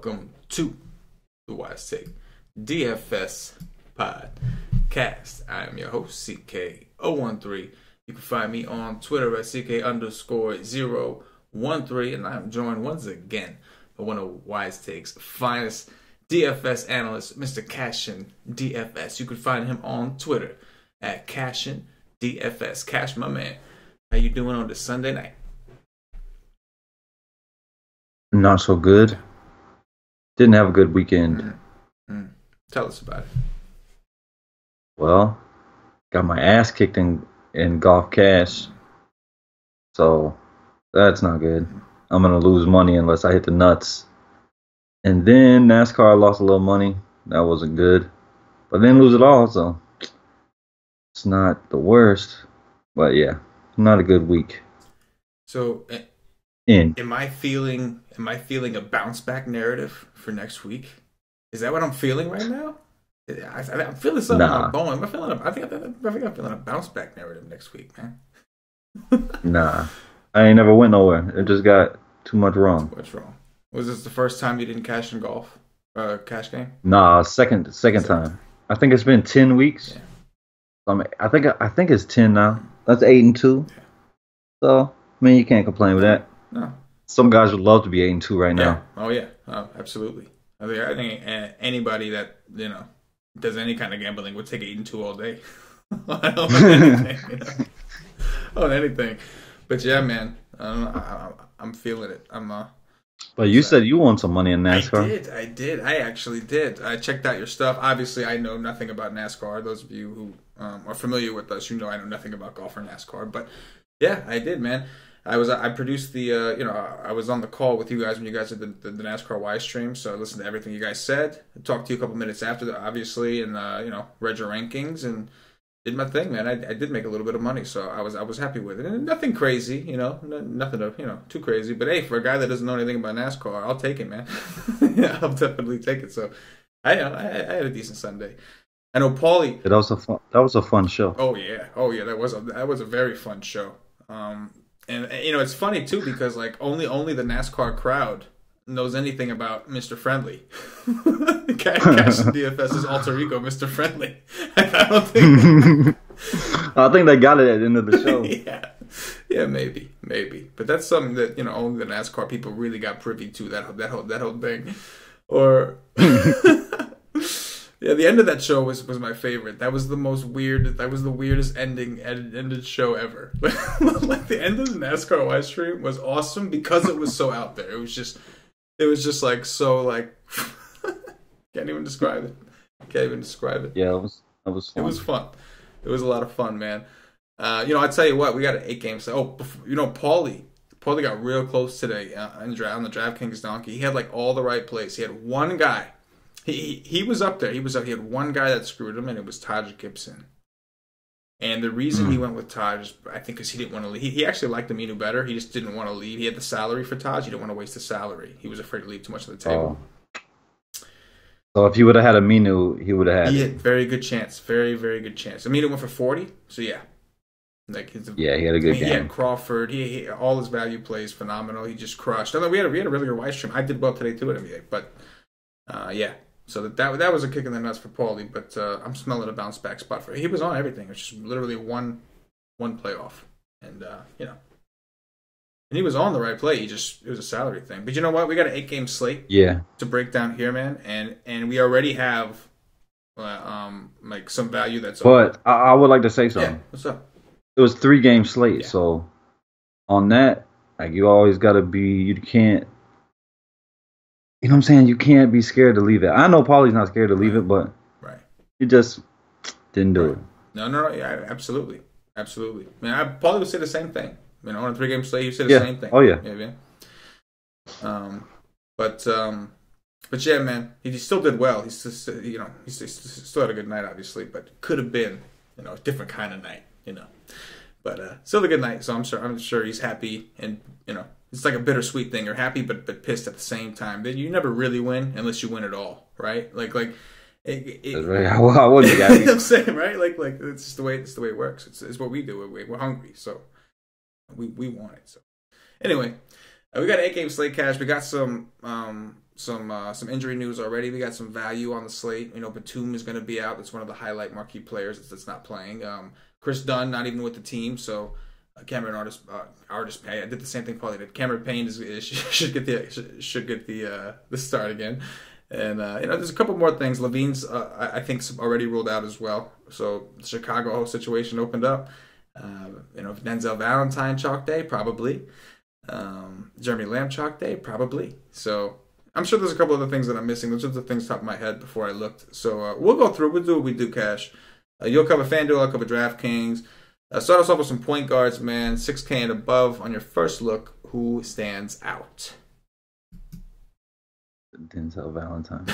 welcome to the Wise Take DFS podcast. I am your host, CK013. You can find me on Twitter at CK_013, and I am joined once again by one of Wise Take's finest DFS analysts, Mr. CashinDFS. You can find him on Twitter at CashinDFS. Cash, my man, how you doing on this Sunday night? Not so good. Didn't have a good weekend. Tell us about it. Well, got my ass kicked in golf cash. So that's not good. I'm going to lose money unless I hit the nuts. And then NASCAR, I lost a little money. That wasn't good. But I didn't lose it all, so it's not the worst. But yeah, not a good week. So am I feeling a bounce back narrative for next week? Is that what I'm feeling right now? I'm feeling something on my bone. I think I'm feeling a bounce back narrative next week, man. Nah, I ain't never went nowhere. It just got too much wrong. Too much wrong. Was this the first time you didn't cash in golf? Cash game? Nah, second time. I think it's been 10 weeks. Yeah. I think it's 10 now. That's 8-2. Yeah. So I mean, you can't complain with that. No. Some guys would love to be 8-2 right now. Oh yeah, absolutely. I think anybody that does any kind of gambling would take 8-2 all day. On anything. But yeah, man, I'm feeling it. But you said you won some money in NASCAR. I did. I actually did. I checked out your stuff. Obviously, I know nothing about NASCAR. Those of you who are familiar with us, I know nothing about golf or NASCAR. But yeah, I did, man. I produced the, I was on the call with you guys when you guys did the NASCAR Wise stream, so I listened to everything you guys said. I talked to you a couple minutes after that, obviously, and, read your rankings and did my thing, man. I did make a little bit of money, so I was happy with it. And nothing crazy, nothing too crazy. But hey, for a guy that doesn't know anything about NASCAR, I'll take it, man. Yeah, I'll definitely take it. So I had a decent Sunday. I know Paulie. That was a fun show. Oh yeah, that was a very fun show. And it's funny too because like only the NASCAR crowd knows anything about Mr. Friendly. CashinDFS's alter ego, Mr. Friendly. I think they got it at the end of the show. Yeah, maybe. But that's something that only the NASCAR people really got privy to, that whole thing. Or yeah, the end of that show was my favorite. That was the weirdest ended show ever. Like the end of the NASCAR Wise stream was awesome because it was so out there. It was just like so like can't even describe it. Yeah, that was fun. It was fun. It was a lot of fun, man. I tell you what, we got an 8-game set. Paulie got real close today on the DraftKings donkey. He had like all the right plays. He had one guy. He was up there. He had one guy that screwed him, and it was Taj Gibson. And the reason he went with Taj, I think, because he didn't want to leave. He actually liked Aminu better. He just didn't want to leave. He had the salary for Taj. He didn't want to waste the salary. He was afraid to leave too much on the table. So if he would have had Aminu, he would have had. He had very good chance. Very, very good chance. Aminu went for 40. So yeah. He had a good game. He had Crawford. He all his value plays phenomenal. He just crushed. We had a really good Wise stream. I did well today too at NBA, but yeah. So that was a kick in the nuts for Paulie, but I'm smelling a bounce back spot for him. He was on everything. It was just literally one playoff, and and he was on the right play. It was a salary thing. But you know what? We got an 8-game slate to break down here, man, and we already have like some value that's. But I would like to say something. Yeah, what's up? It was 3-game slate, so on that, like you always got to be. You can't. You know what I'm saying? You can't be scared to leave it. I know Paulie's not scared to leave it, but he just didn't do it. No. Yeah, absolutely. Man, Paulie would say the same thing. On a 3-game slate, he said the same thing. Oh yeah. But yeah, man, he still did well. He still had a good night, obviously, but could have been, a different kind of night, But still a good night. So I'm sure he's happy, and it's like a bittersweet thing. You're happy but pissed at the same time. You never really win unless you win it all, right? Like how would you guys? I'm saying, right? Like it's just the way it works. It's what we do. We're hungry, so we want it. So anyway, We got 8 game slate cash. We got some injury news already. We got some value on the slate. Batum is going to be out. That's one of the highlight marquee players that's not playing. Chris Dunn not even with the team. So Cameron Artis Pay. I did the same thing Paulie did. Cameron Payne should get the start again. And there's a couple more things. Levine's I think already ruled out as well. So the Chicago situation opened up. Denzel Valentine chalk day probably. Jeremy Lamb chalk day probably. So I'm sure there's a couple other things that I'm missing. Those are the things top of my head before I looked. So we'll go through. We'll do what we do, Cash. You'll cover FanDuel. I'll cover DraftKings. Start us off with some point guards, man. 6K and above on your first look. Who stands out? Denzel Valentine.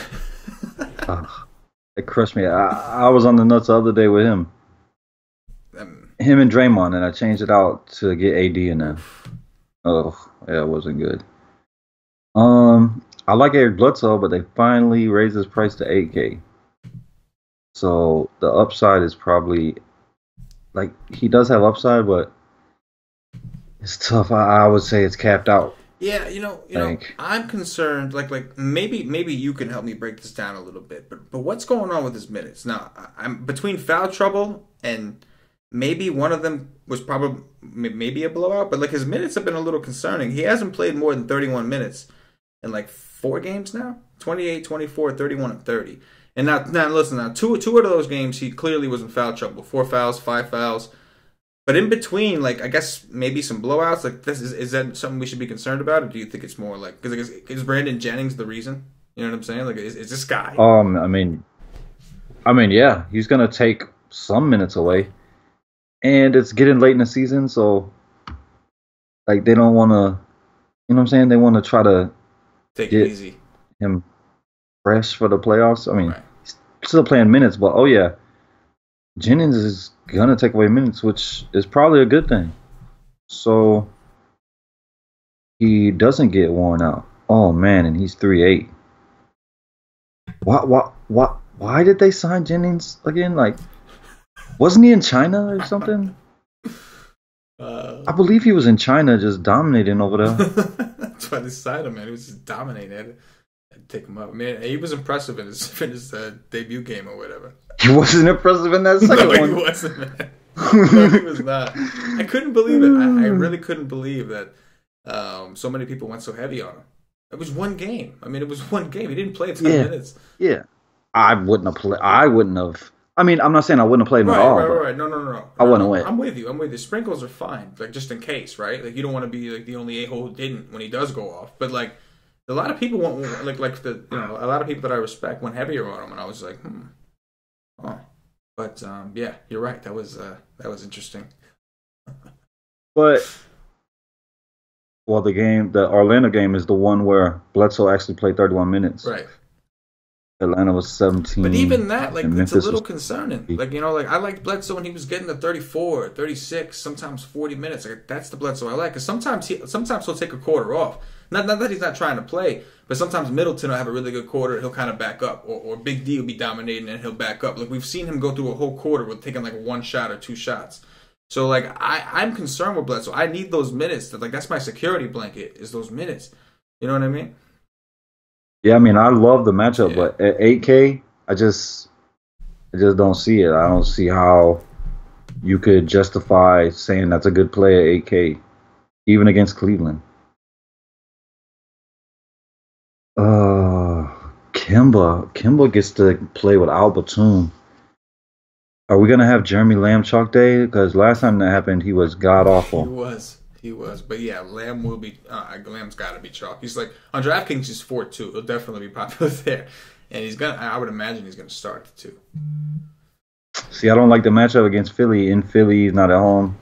It crushed me. I was on the nuts the other day with him. Him and Draymond, and I changed it out to get AD in there. Oh, yeah, it wasn't good. I like Eric Bledsoe, but they finally raised his price to 8K. So the upside is probably, like, he does have upside, but it's tough. I would say it's capped out. Yeah, I'm concerned. Like maybe you can help me break this down a little bit. But what's going on with his minutes now? I'm between foul trouble and maybe one of them was probably maybe a blowout. But like his minutes have been a little concerning. He hasn't played more than 31 minutes in like 4 games now. 28, 24, 31, and 30. And now listen. Now two of those games he clearly was in foul trouble. 4 fouls, 5 fouls. But in between, like, I guess maybe some blowouts. Like, is that something we should be concerned about, or do you think it's more like because is Brandon Jennings the reason? You know what I'm saying? Like, is this guy? I mean, yeah, he's gonna take some minutes away, and it's getting late in the season, so like they don't want to, you know what I'm saying? They want to try to take it easy, him fresh for the playoffs. I mean, right. He's still playing minutes, but oh yeah, Jennings is gonna take away minutes, which is probably a good thing. So he doesn't get worn out. Oh man, and he's 3'8". Why did they sign Jennings again? Like, wasn't he in China or something? I believe he was in China, just dominating over there. That's why they signed him, man. He was just dominating. Had to take him up, man. He was impressive in his debut game or whatever. He wasn't impressive in that second one. No, he wasn't, man. No, he was not. I couldn't believe it. I really couldn't believe that so many people went so heavy on him. It was one game. I mean, it was one game. He didn't play 10 minutes. Yeah. I wouldn't have. I mean, I'm not saying I wouldn't have played him at all. Right. No. I wouldn't have went. I'm with you. Sprinkles are fine, like just in case, right? Like you don't want to be like the only a-hole who didn't when he does go off. But like a lot of people want a lot of people that I respect went heavier on him, and I was like, oh. But yeah, you're right. That was interesting. But the Orlando game is the one where Bledsoe actually played 31 minutes. Right. Atlanta was 17. But even that, like, it's a little concerning. Like, I liked Bledsoe when he was getting to 34, 36, sometimes 40 minutes. Like, that's the Bledsoe I like. Because sometimes he'll take a quarter off. Not that he's not trying to play, but sometimes Middleton will have a really good quarter and he'll kind of back up. Or Big D will be dominating and he'll back up. Like, we've seen him go through a whole quarter with taking, like, 1 shot or 2 shots. So, like, I'm concerned with Bledsoe. I need those minutes. That's my security blanket, is those minutes. You know what I mean? Yeah, I mean, I love the matchup, but at 8K, I just don't see it. I don't see how you could justify saying that's a good play at 8K, even against Cleveland. Kemba gets to play with Batum. Are we gonna have Jeremy Lamb chalk day? Because last time that happened, he was god awful. He was, but yeah, Lamb will be. Lamb's got to be chalk. He's like on DraftKings, he's 4-2. He'll definitely be popular there, and he's gonna. I would imagine he's gonna start the 2. See, I don't like the matchup against Philly. In Philly, he's not at home.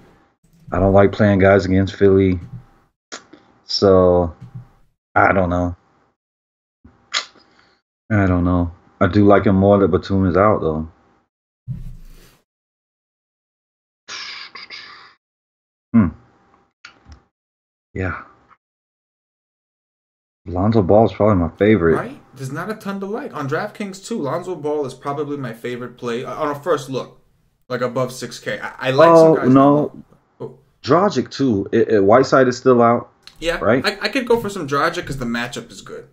I don't like playing guys against Philly. So, I don't know. I do like him more that Batum is out though. Yeah. Lonzo Ball is probably my favorite. Right? There's not a ton to like. On DraftKings, too, Lonzo Ball is probably my favorite play on a first look. Like above 6K. I like some guys. No. Dragic, too. Whiteside is still out. Yeah, right? I could go for some Dragic because the matchup is good.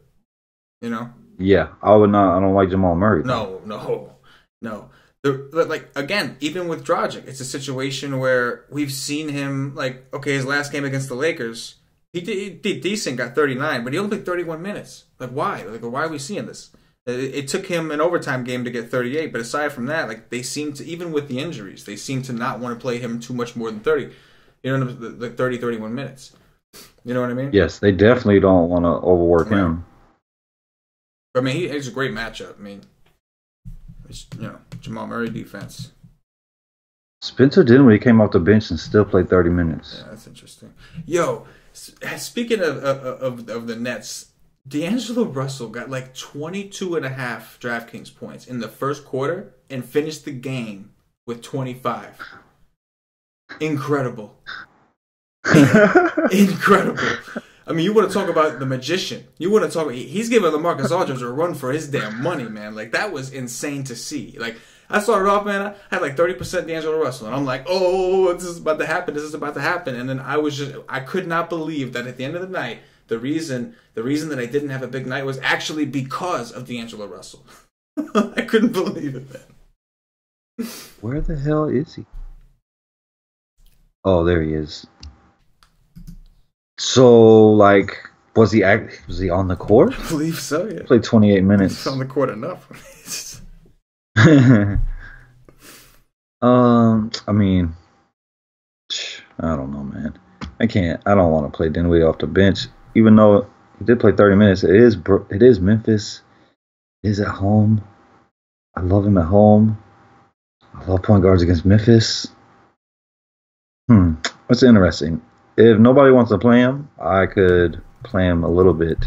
You know? Yeah, I would not. I don't like Jamal Murray. Though. No. Like again, even with Dragic, it's a situation where we've seen him. Like, okay, his last game against the Lakers, he did decent, got 39, but he only played 31 minutes. Like, why? Like, why are we seeing this? It took him an overtime game to get 38, but aside from that, like they seem to, even with the injuries, they seem to not want to play him too much more than 30. You know, the 30, 31 minutes. You know what I mean? Yes, they definitely don't want to overwork him. I mean, he's a great matchup. I mean, it's, Jamal Murray defense. Spencer Dinwiddie came off the bench and still played 30 minutes. Yeah, that's interesting. Yo, speaking of the Nets, D'Angelo Russell got like 22 and a half DraftKings points in the first quarter and finished the game with 25. Incredible. Incredible. I mean, you want to talk about the magician. You want to talk about, he's giving LaMarcus Aldridge a run for his damn money, man. Like, that was insane to see. Like, I started off, man, I had like 30% D'Angelo Russell, and I'm like, oh, this is about to happen. And then I could not believe that at the end of the night, the reason that I didn't have a big night was actually because of D'Angelo Russell. I couldn't believe it, man. Where the hell is he? Oh, there he is. So, like, was he on the court? I believe so, yeah. Played 28 minutes. He's on the court enough. I mean, I don't know, man. I don't want to play Dinwiddie off the bench, even though he did play 30 minutes. It is Memphis. It is at home. I love him at home. I love point guards against Memphis. That's interesting. If nobody wants to play him, I could play him a little bit.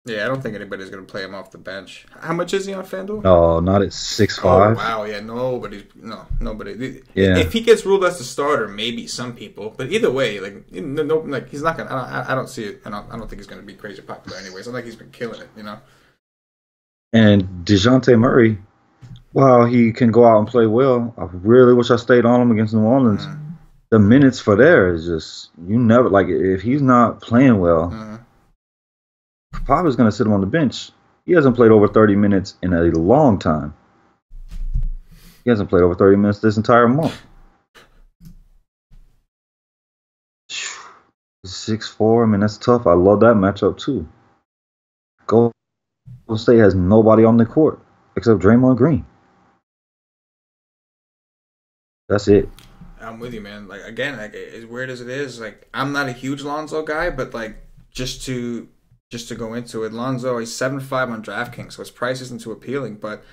Yeah, I don't think anybody's going to play him off the bench. How much is he on FanDuel? No, not at 6'5". Oh, wow, yeah, nobody. Yeah. If he gets ruled as the starter, maybe some people. But either way, he's not going to. I don't see it. I don't think he's going to be crazy popular anyways. I think he's been killing it, you know? And DeJounte Murray, while he can go out and play well, I really wish I stayed on him against New Orleans. The minutes for there is just, you never, like, if he's not playing well, Papa's going to sit him on the bench. He hasn't played over 30 minutes in a long time. He hasn't played over 30 minutes this entire month. 6'4", I mean, that's tough. I love that matchup, too. Golden State has nobody on the court except Draymond Green. That's it. I'm with you, man. Like, again, like, as weird as it is, like, I'm not a huge Lonzo guy, but like just to go into it, Lonzo is 7.5 on DraftKings, so his price isn't too appealing, but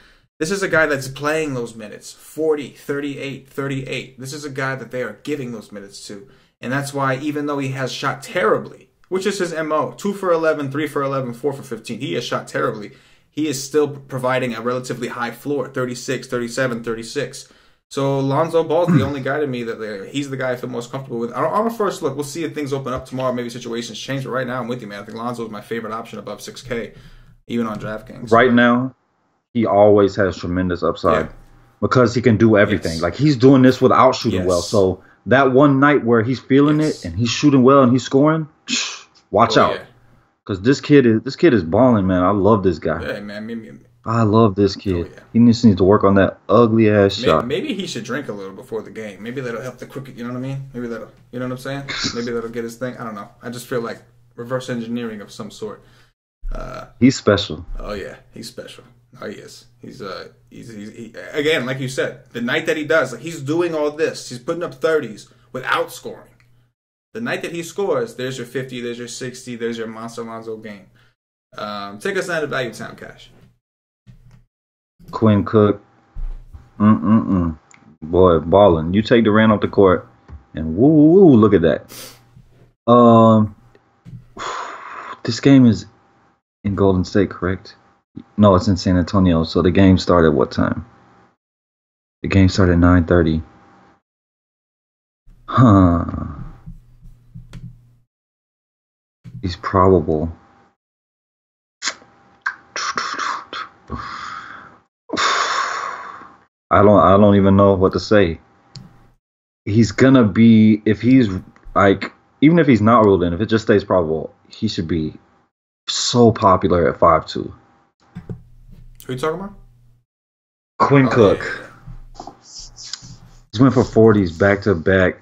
this is a guy that's playing those minutes, 40, 38, 38. This is a guy that they are giving those minutes to, and that's why even though he has shot terribly, which is his MO, 2 for 11, 3 for 11, 4 for 15, he has shot terribly, he is still providing a relatively high floor, 36, 37, 36. So Lonzo Ball's the only guy to me that he's the guy I feel most comfortable with. On a first look, we'll see if things open up tomorrow. Maybe situations change, but right now I'm with you, man. I think Lonzo is my favorite option above 6K, even on DraftKings. Right now, he always has tremendous upside because he can do everything. Yes. Like, he's doing this without shooting well. So that one night where he's feeling it and he's shooting well and he's scoring, watch out. Because this kid is balling, man. I love this guy. Yeah, man. I love this kid. Oh, yeah. He needs to work on that ugly ass shot. Maybe he should drink a little before the game. Maybe that'll help the crooked. You know what I mean? Maybe that'll. You know what I'm saying? Maybe that'll get his thing. I don't know. I just feel like reverse engineering of some sort. He's special. Oh yeah, he's special. Oh, he is. He's again, like you said, the night that he does, like, he's doing all this. He's putting up 30s without scoring. The night that he scores, there's your 50, there's your 60, there's your Monster Lonzo game. Take us out of Value Town, Cash. Quinn Cook, boy, balling. You take Durant off the court, and woo, look at that. This game is in Golden State, correct? No, it's in San Antonio. So the game started what time? The game started at 9:30. He's probable. I don't even know what to say. He's gonna be, if he's like even if he's not ruled in, if it just stays probable, he should be so popular at 5-2. Who you talking about? Quinn Cook. Yeah. He's went for 40s back to back.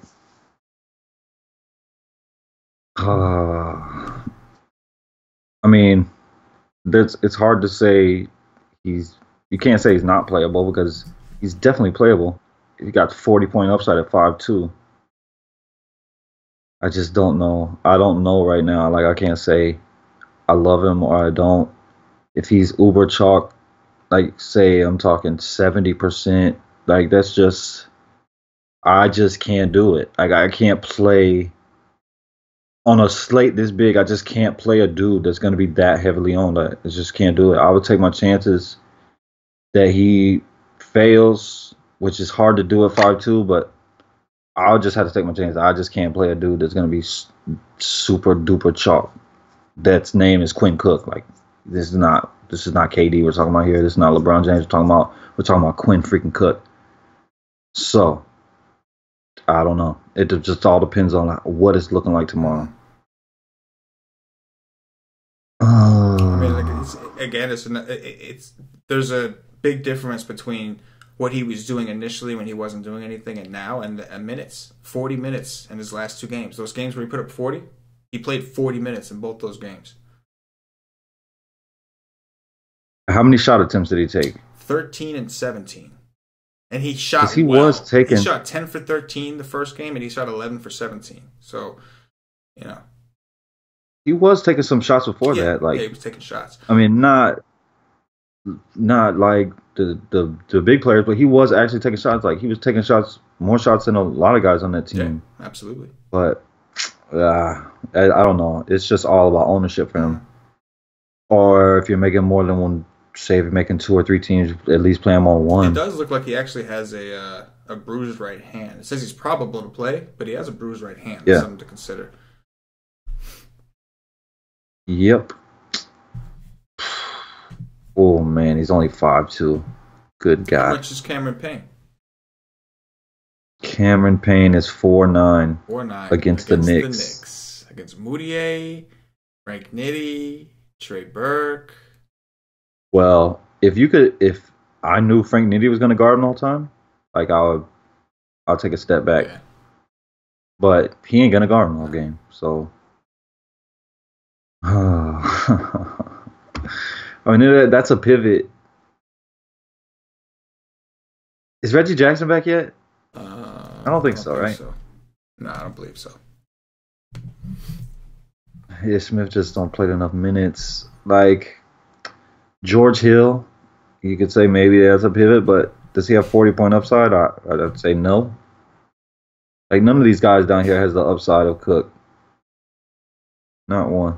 I mean, it's hard to say you can't say he's not playable because he's definitely playable. He got 40-point upside at 5-2. I just don't know. I don't know right now. Like, I can't say I love him or I don't. If he's uber chalk, like, say I'm talking 70%, like, that's just, I just can't do it. Like, I can't play on a slate this big. I just can't play a dude that's going to be that heavily owned. I just can't do it. I would take my chances that he fails, which is hard to do at 5-2, but I'll just have to take my chances. I just can't play a dude that's going to be super duper chalk. That's name is Quinn Cook. Like, this is not KD we're talking about here. This is not LeBron James we're talking about Quinn freaking Cook. So I don't know. It just all depends on what it's looking like tomorrow. I mean, like there's a big difference between what he was doing initially when he wasn't doing anything and now, and minutes. 40 minutes in his last two games. Those games where he put up 40, he played 40 minutes in both those games. How many shot attempts did he take? 13 and 17. And he shot he shot 10 for 13 the first game, and he shot 11 for 17. So, you know. He was taking some shots before that. Like, he was taking shots. I mean, not like the big players, but he was actually taking shots. Like, he was taking more shots than a lot of guys on that team. Yeah, absolutely. But I don't know. It's just all about ownership for him. Or if you're making more than one, say if you're making 2 or 3 teams, at least play him on one. It does look like he actually has a bruised right hand. It says he's probable to play, but he has a bruised right hand. Yeah. That's something to consider. Yep. Oh, man, he's only 5'2". Good God. How much is Cameron Payne? Cameron Payne is 4'9". 4'9". Against the Knicks. Against Moutier, Frank Nitti, Trey Burke. Well, if I knew Frank Nitti was going to guard him all the time, like I'll take a step back. Yeah. But he ain't going to guard him all game, so. I mean, that's a pivot. Is Reggie Jackson back yet? I don't think so, right? So. No, I don't believe so. Yeah, Smith just don't play enough minutes. Like George Hill, you could say maybe that's a pivot, but does he have 40-point upside? I'd say no. Like, none of these guys down here has the upside of Cook. Not one.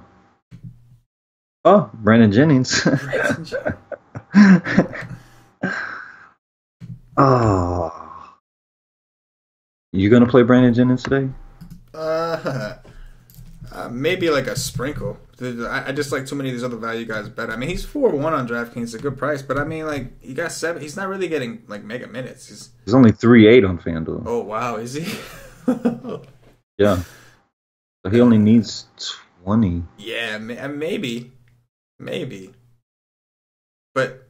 Oh, Brandon Jennings. Oh. You gonna play Brandon Jennings today? Maybe like a sprinkle. I just like too many of these other value guys better. I mean, he's 4-1 on DraftKings, it's a good price, but I mean, like, he got 7. He's not really getting like mega minutes. He's only 3.8 on FanDuel. Oh wow, is he? Yeah, but he only needs 20. Yeah, maybe. But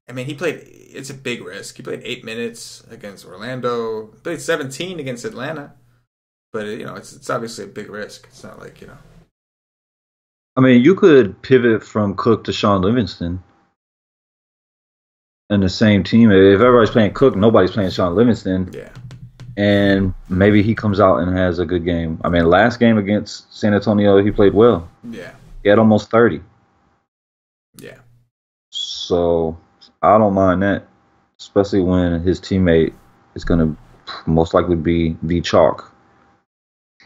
I mean, it's a big risk. He played 8 minutes against Orlando. He played 17 against Atlanta. But it's obviously a big risk. It's not like, I mean, you could pivot from Cook to Sean Livingston in the same team. If everybody's playing Cook, nobody's playing Sean Livingston. Yeah. And maybe he comes out and has a good game. I mean, last game against San Antonio, he played well. Yeah. He had almost 30. Yeah. So I don't mind that, especially when his teammate is going to most likely be the chalk.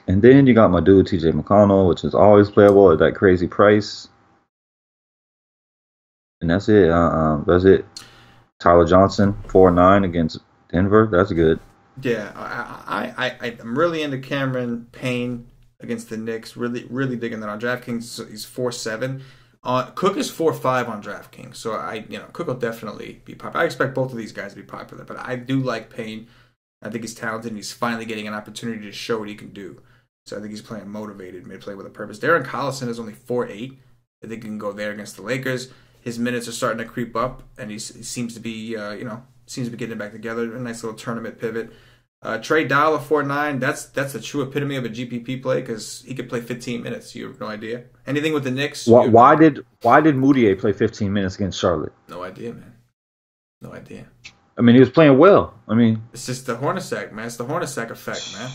And then you got my dude, TJ McConnell, which is always playable at that crazy price. And that's it. That's it. Tyler Johnson, 4-9 against Denver. That's good. Yeah, I'm really into Cameron Payne against the Knicks. Really, really digging that on DraftKings. So he's 4-7. Cook is 4-5 on DraftKings. So Cook will definitely be popular. I expect both of these guys to be popular, but I do like Payne. I think he's talented, and he's finally getting an opportunity to show what he can do. So I think he's playing motivated, may play with a purpose. Darren Collison is only 4.8. I think he can go there against the Lakers. His minutes are starting to creep up, and he seems to be, seems to be getting it back together. A nice little tournament pivot. Trey Dowell at 4.9. That's a true epitome of a GPP play because he could play 15 minutes. You have no idea. Anything with the Knicks? Why did Moutier play 15 minutes against Charlotte? No idea, man. No idea. I mean, he was playing well. I mean, it's just the Hornacek, man. It's the Hornacek effect, man.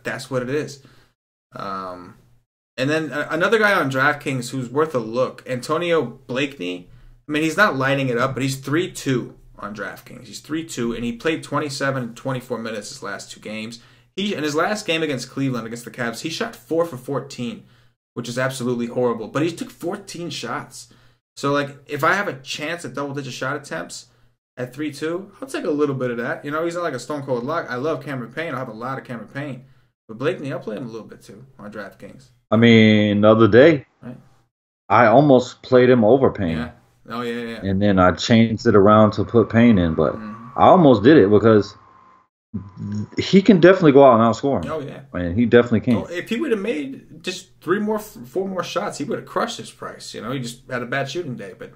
That's what it is. And then another guy on DraftKings who's worth a look, Antonio Blakeney. I mean, he's not lighting it up, but he's 3-2 on DraftKings. He's 3-2, and he played 27 and 24 minutes his last 2 games. In his last game against Cleveland, against the Cavs, he shot 4 for 14, which is absolutely horrible. But he took 14 shots. So, like, if I have a chance at double-digit shot attempts at 3-2, I'll take a little bit of that. You know, he's not like a stone cold lock. I love Cameron Payne. I have a lot of Cameron Payne. But Blakeney, I'll play him a little bit, too, on DraftKings. I mean, the other day, right? I almost played him over Payne. Yeah. Oh, yeah. And then I changed it around to put Payne in, but I almost did it because he can definitely go out and outscore him. Oh, yeah. I mean, he definitely can. Well, if he would have made just 4 more shots, he would have crushed his price. You know, he just had a bad shooting day, but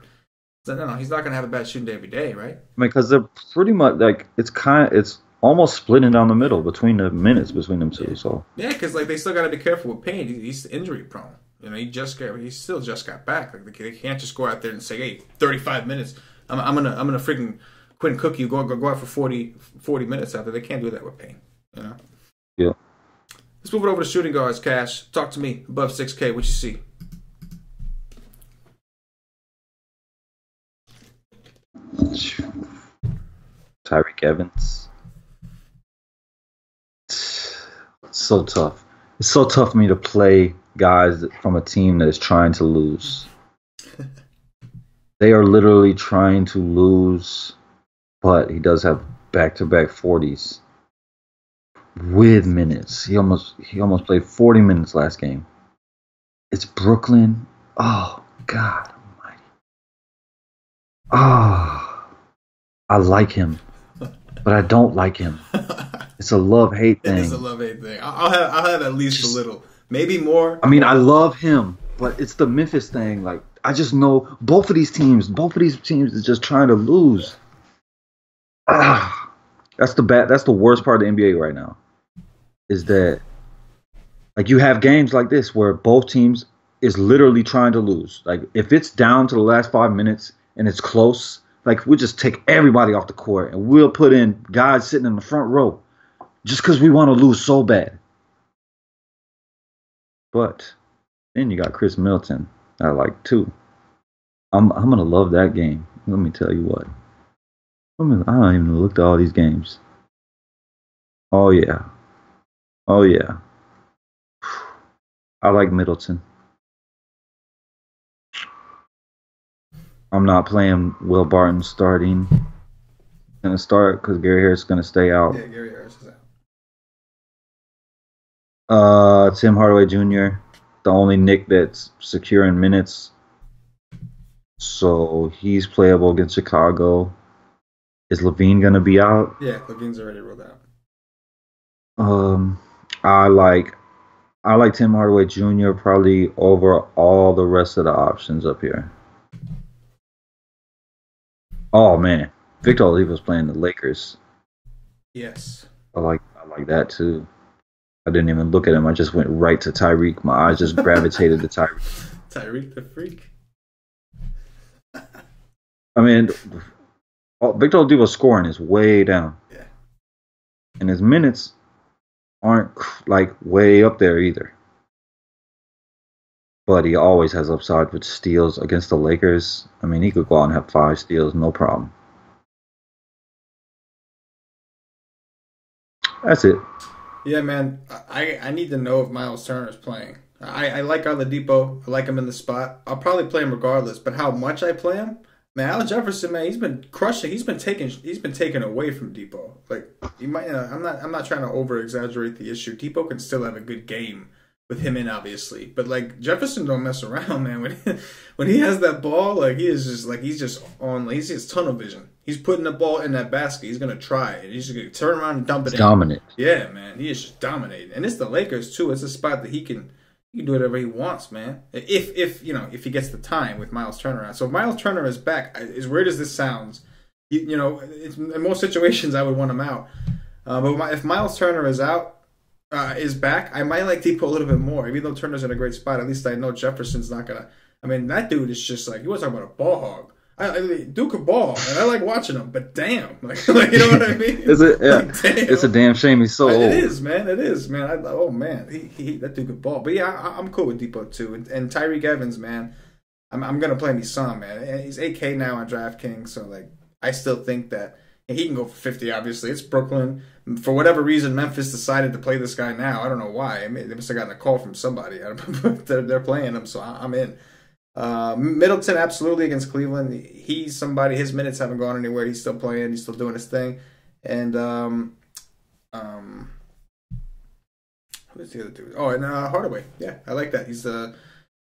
no, he's not going to have a bad shooting day every day, right? I mean, because they're pretty much like it's almost splitting down the middle between the minutes between them two. So yeah, because like they still got to be careful with Payne. He's injury prone. You know, he still just got back. Like they can't just go out there and say, "Hey, 35 minutes. I'm gonna freaking Quentin Cook you go out for 40 minutes out there." They can't do that with Payne. You know. Yeah. Let's move it over to shooting guards. Cash, talk to me. Above 6K, what you see? Tyreek Evans. It's so tough. It's so tough for me to play guys from a team that is trying to lose. They are literally trying to lose, but he does have back-to-back 40s with minutes. He almost played 40 minutes last game. It's Brooklyn. Oh, God almighty. Oh, I like him, but I don't like him. It's a love-hate thing. It is a love-hate thing. I'll have at least a little. Maybe more. I mean, I love him, but it's the Memphis thing. Like, I just know both of these teams is just trying to lose. That's the worst part of the NBA right now. Is that like you have games like this where both teams is literally trying to lose. Like if it's down to the last 5 minutes and it's close, like we'll just take everybody off the court and we'll put in guys sitting in the front row just because we want to lose so bad. But then you got Chris Middleton, I like too. I'm gonna love that game. Let me tell you what. I don't even look at all these games. Oh yeah. I like Middleton. I'm not playing Will Barton starting. Gonna start because Gary Harris is gonna stay out. Yeah, Gary Harris is out. Tim Hardaway Jr., the only Knick that's secure in minutes. So he's playable against Chicago. Is Levine gonna be out? Yeah, Levine's already ruled out. I like Tim Hardaway Jr. probably over all the rest of the options up here. Oh man, Victor Oladipo's playing the Lakers. Yes. I like that too. I didn't even look at him. I just went right to Tyreek. My eyes just gravitated to Tyreek. Tyreek the freak. I mean, Victor Oladipo's scoring is way down. Yeah. And his minutes aren't like way up there either. But he always has upside with steals against the Lakers. I mean, he could go out and have 5 steals, no problem. That's it. Yeah, man. I need to know if Miles Turner's playing. I like Oladipo. I like him in the spot. I'll probably play him regardless. But how much I play him? Man, Al Jefferson, man, he's been crushing. He's been taken away from Depot. Like you might. I'm not trying to over exaggerate the issue. Depot can still have a good game with him in, obviously. But like Jefferson don't mess around, man. When he has that ball, like he's just tunnel vision. He's putting the ball in that basket. He's gonna try it. He's just gonna turn around and dump it in. Dominant. Yeah, man. He is just dominating. And it's the Lakers too. It's a spot that he can do whatever he wants, man. If he gets the time with Miles Turner out. So if Miles Turner is back, as weird as this sounds, in most situations I would want him out. But if Miles Turner is back, I might like Depot a little bit more. Even though Turner's in a great spot, at least I know Jefferson's not gonna. I mean, that dude is just like, you want to talk about a ball hog. Duke could ball, and I like watching him, but damn, like you know what I mean? It's a damn shame he's so old. It is, man. Oh man, he that dude could ball. But yeah, I'm cool with Depot too, and Tyreek Evans, man. I'm gonna play me some, man. He's 8K now on DraftKings, so like I still think that he can go for 50. Obviously, it's Brooklyn. For whatever reason, Memphis decided to play this guy now. I don't know why. I mean, they must have gotten a call from somebody. They're playing him, so I'm in. Middleton absolutely against Cleveland. He's somebody. His minutes haven't gone anywhere. He's still playing. He's still doing his thing. And who's the other dude? Oh, and Hardaway. Yeah, I like that. He's they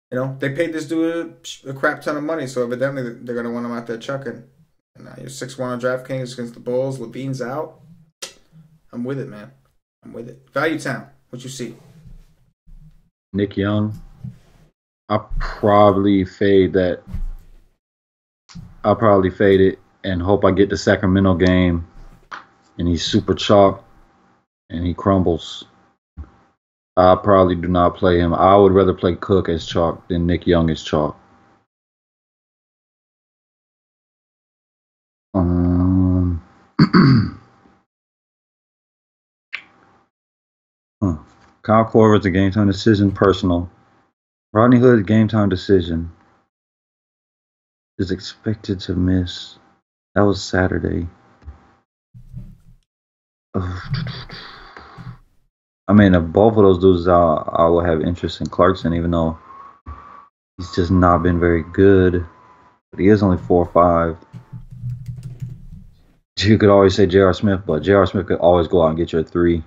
paid this dude a crap ton of money, so evidently they're gonna want him out there chucking. And you're 6-1 on DraftKings against the Bulls. Levine's out. I'm with it, man. I'm with it. Value Town. What you see? Nick Young. I'll probably fade it and hope I get the Sacramento game and he's super chalk and he crumbles. I probably do not play him. I would rather play Cook as chalk than Nick Young as chalk. Kyle Korver's a game time decision, personal. Rodney Hood's game time decision is expected to miss. That was Saturday. I mean, of both of those dudes, I will have interest in Clarkson, even though he's just not been very good. But he is only 4-5. You could always say J.R. Smith, but J.R. Smith could always go out and get you a 3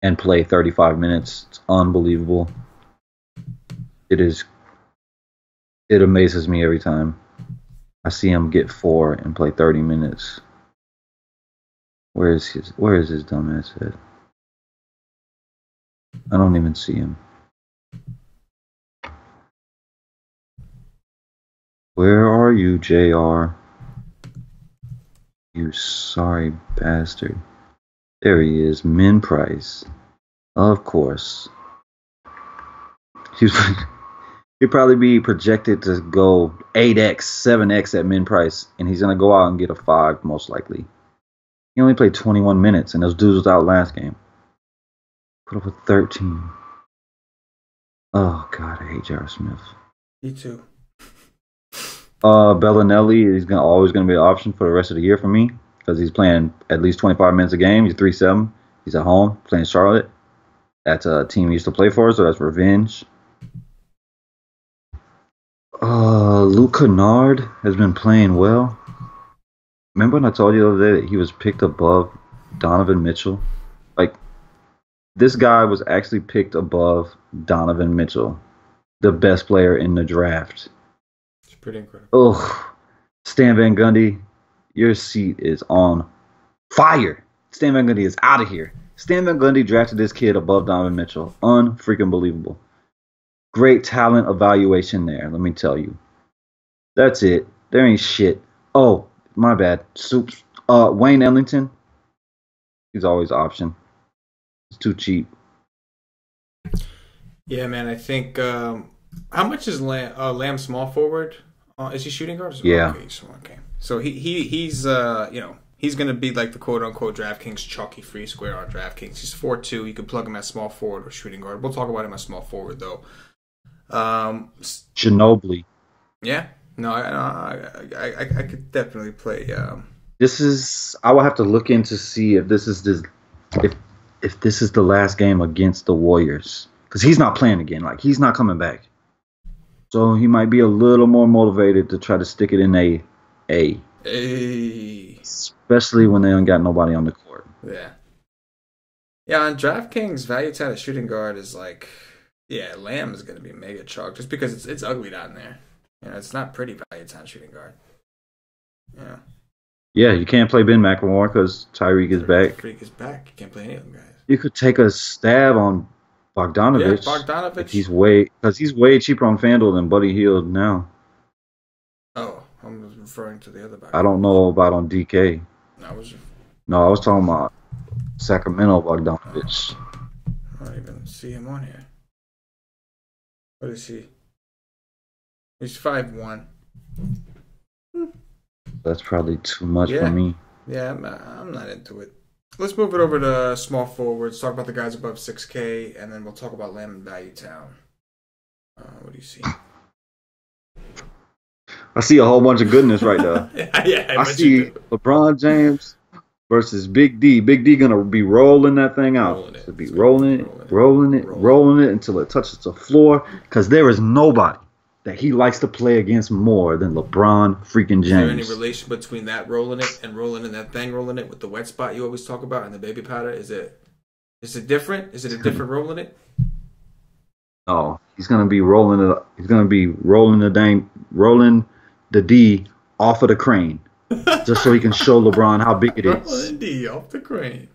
and play 35 minutes. It's unbelievable. It amazes me every time I see him get 4 and play 30 minutes. Where is his dumbass head? I don't even see him. Where are you, JR? You sorry bastard. There he is, min price. Of course. He'd probably be projected to go 8x, 7x at min price, and he's going to go out and get a 5 most likely. He only played 21 minutes, and those dudes was out last game. Put up a 13. Oh, God, I hate J.R. Smith. Me too. Bellinelli is always going to be an option for the rest of the year for me because he's playing at least 25 minutes a game. He's 3-7. He's at home playing Charlotte. That's a team he used to play for, so that's revenge. Luke Kennard has been playing well. Remember when I told you the other day that he was picked above Donovan Mitchell? Like, this guy was actually picked above Donovan Mitchell, the best player in the draft. It's pretty incredible. Oh, Stan Van Gundy, your seat is on fire. Stan Van Gundy is out of here. Stan Van Gundy drafted this kid above Donovan Mitchell. Unfreaking believable. Great talent evaluation there, let me tell you. That's it. There ain't shit. Oh, my bad. Soups. Wayne Ellington. He's always an option. It's too cheap. Yeah, man. I think. How much is Lamb small forward? Is he shooting guard? Yeah. Okay. So he's he's gonna be like the quote unquote DraftKings chalky free square on DraftKings. He's 4'2". You could plug him as small forward or shooting guard. We'll talk about him as small forward though. Ginobili. Yeah. No, I could definitely play. This is. I will have to look in to see if this is if this is the last game against the Warriors, because he's not playing again. Like, he's not coming back, so he might be a little more motivated to try to stick it in a. Especially when they don't got nobody on the court. Yeah. Yeah, on DraftKings, value time at shooting guard is like, yeah, Lamb is going to be mega chalk just because it's ugly down there. It's not pretty value time shooting guard. Yeah. Yeah, you can't play Ben McLemore because Tyreek is back. Freak is back. You can't play any of them guys. You could take a stab on Yeah, Bogdanovich if Bogdanovich. he's way cheaper on FanDuel than Buddy Hield now. Oh, I'm referring to the other I don't Bogdanovich. know about on DK. I was. No, I was talking about Sacramento Oh, Bogdanovich. I don't even see him on here. What is he? He's 5'1". That's probably too much for Yeah, me. yeah, I'm not into it. Let's move it over to small forwards. Talk about the guys above 6K, and then we'll talk about Lamb and Value Town. What do you see? I see a whole bunch of goodness right there. Yeah, I see LeBron James versus Big D. Big D gonna be rolling that thing out. Should be rolling it until it touches the floor. Because there is nobody that he likes to play against more than LeBron freaking James. Is there any relation between that rolling it and rolling in that thing rolling it with the wet spot you always talk about and the baby powder? Is it different? Is it a different rolling it? No, he's gonna be rolling it. He's gonna be rolling the D off of the crane, just so he can show LeBron how big it is. Rolling D off the crane.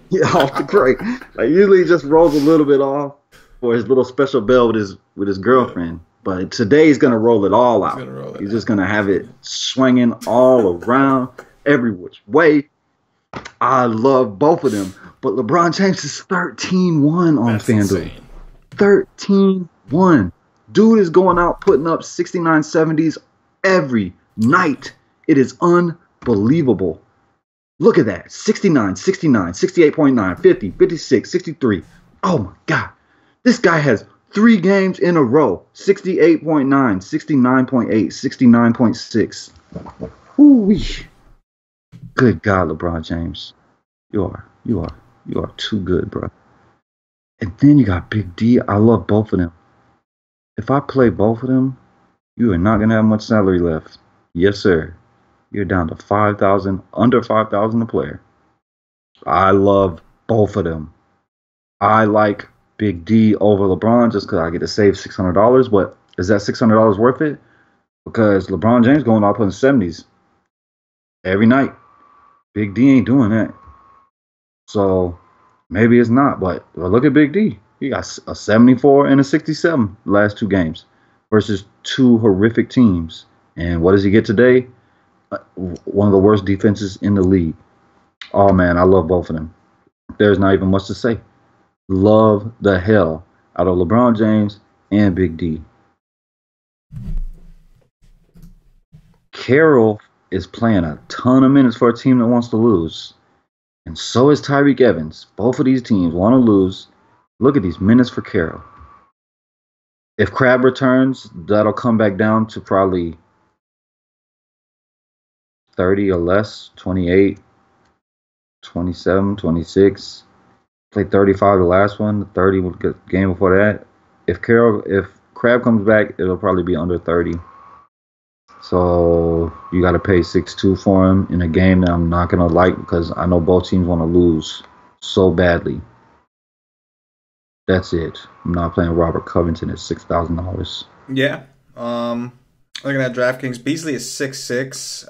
Yeah, off the crane. Like usually he just rolls a little bit off for his little special bell with his girlfriend. But today he's gonna roll it all out. He's just gonna have it swinging all around, every which way. I love both of them, but LeBron James is 13-1 on FanDuel. 13-1. Dude is going out putting up 69 70s every night. It is unbelievable. Look at that. 69, 69, 68.9, 50, 56, 63. Oh my God. This guy has 3 games in a row. 68.9, 69.8, 69.6. Woo-wee. Good God, LeBron James. You are too good, bro. And then you got Big D. I love both of them. If I play both of them, you are not gonna have much salary left. Yes, sir. You're down to 5,000, under 5,000 a player. I love both of them. I like Big D over LeBron just because I get to save $600. But is that $600 worth it? Because LeBron James going out putting 70s every night. Big D ain't doing that. So maybe it's not. But look at Big D. He got a 74 and a 67 the last 2 games versus 2 horrific teams. And what does he get today? One of the worst defenses in the league. Oh, man, I love both of them. There's not even much to say. Love the hell out of LeBron James and Big D. Carroll is playing a ton of minutes for a team that wants to lose. And so is Tyreek Evans. Both of these teams want to lose. Look at these minutes for Carroll. If Crab returns, that'll come back down to probably 30 or less, 28, 27, 26. Played 35 the last one, 30 the game before that. If Crab comes back, it'll probably be under 30. So you got to pay 6-2 for him in a game that I'm not going to like because I know both teams want to lose so badly. That's it. I'm not playing Robert Covington at $6,000. Yeah. Looking at DraftKings, Beasley is 6'6".